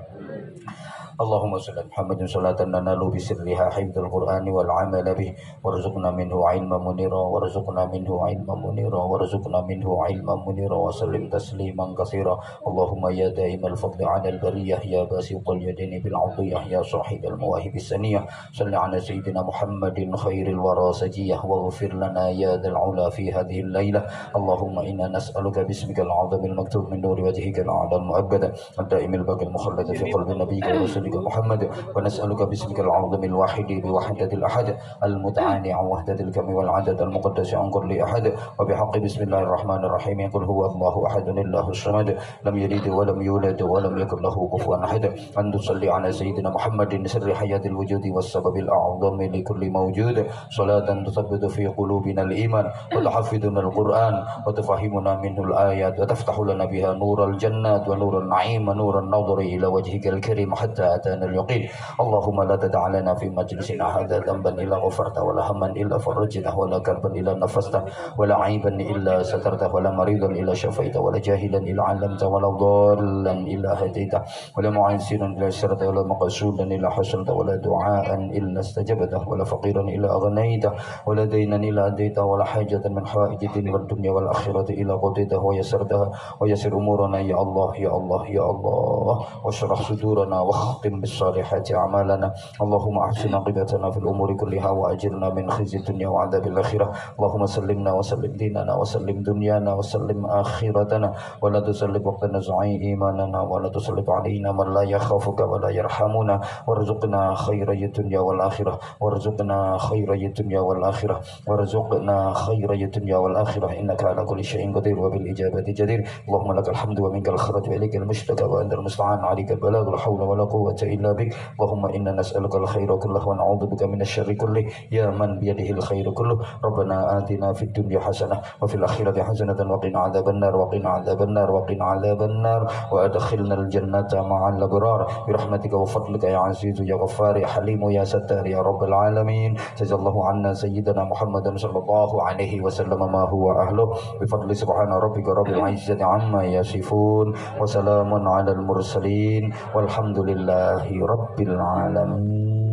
Allahumma salli ala Muhammadin salatan nanalu bisirriha hifdzul Qur'ani wal 'amala bih warzuqna minhu 'ilman munira warzuqna minhu 'ilman munira warzuqna minhu 'ilman munira wa sallim tasliman katsira. Allahumma ya da'imal fadli 'ala al bariyah ya basiqal yadaini bil 'udiyah ya sahibal mawahib as-saniyah salli 'ala sayyidina Muhammadin khairil wara sajiyah waghfir lana ya dzal 'ula fi hadhihi al-lailah. Allahumma inna nas'aluka bismikal 'azamil maktub min nuri wajhikal a'la al-mu'abbada ad-da'imil baqil mukhallad fi qalbi nabiyyika wa محمد ونسألك باسمك العظيم الواحد بوحدة الأحد المتعالي عن وحدة الكم والعدد المقدس عن كل أحد وبحق بسم الله الرحمن الرحيم قل هو الله أحد الله الصمد لم يلد ولم يولد ولم يكن له كفوا أحد أن تصلي على سيدنا محمد سر حياة الوجود والسبب الأعظم لكل موجود صلاة تثبت في قلوبنا الإيمان وتحفظنا القرآن وتفهمنا منه الآيات وتفتح لنا بها نور الجنات ونور النعيم ونور النظر إلى وجهك الكريم حتى أتانا اليقين. اللهم لا تدع لنا في مجلسنا هذا ذنبا إلا غفرته ولا هما إلا فرجته ولا كربا إلا نفسته ولا عيبا إلا سترته ولا مريضا إلا شفيته ولا جاهلا إلا علمته ولا ضالا إلا هديته ولا معسرا إلا يسرته ولا مقصودا إلا حسنته ولا دعاء إلا استجبته ولا فقيرا إلا أغنيته ولا دينا إلا أديته ولا حاجة من حوائج الدين والدنيا والآخرة إلا قضيته ويسرتها ويسر أمورنا يا الله يا الله يا الله واشرح صدورنا واختم بالصالحات أعمالنا. اللهم أحسن عاقبتنا في الأمور كلها وأجرنا من خزي الدنيا وعذاب الآخرة. اللهم سلمنا وسلم ديننا وسلم دنيانا وسلم آخرتنا ولا تسلط وقتنا زعي إيماننا ولا تسلط علينا من لا يخافك ولا يرحمنا وارزقنا خير الدنيا والآخرة وارزقنا خير الدنيا والآخرة وارزقنا خير الدنيا والآخرة إنك على كل شيء قدير وبالإجابة جدير. اللهم لك الحمد ومنك الخير وإليك المشتكى وأنت المستعان عليك البلاغ لا حول ولا قوة إلا بك. اللهم إنا نسألك الخير كله ونعوذ بك من الشر كله يا من بيده الخير كله. ربنا آتنا في الدنيا حسنة وفي الآخرة حسنة وقنا عذاب النار وقنا عذاب النار وقنا عذاب النار وأدخلنا الجنة مع الأبرار برحمتك وفضلك يا عزيز يا غفار يا حليم يا ستار يا رب العالمين. جزا الله عنا سيدنا محمد صلى الله عليه وسلم ما هو أهله بفضل سبحان ربك رب العزة عما يصفون وسلام على المرسلين والحمد لله رب العالمين.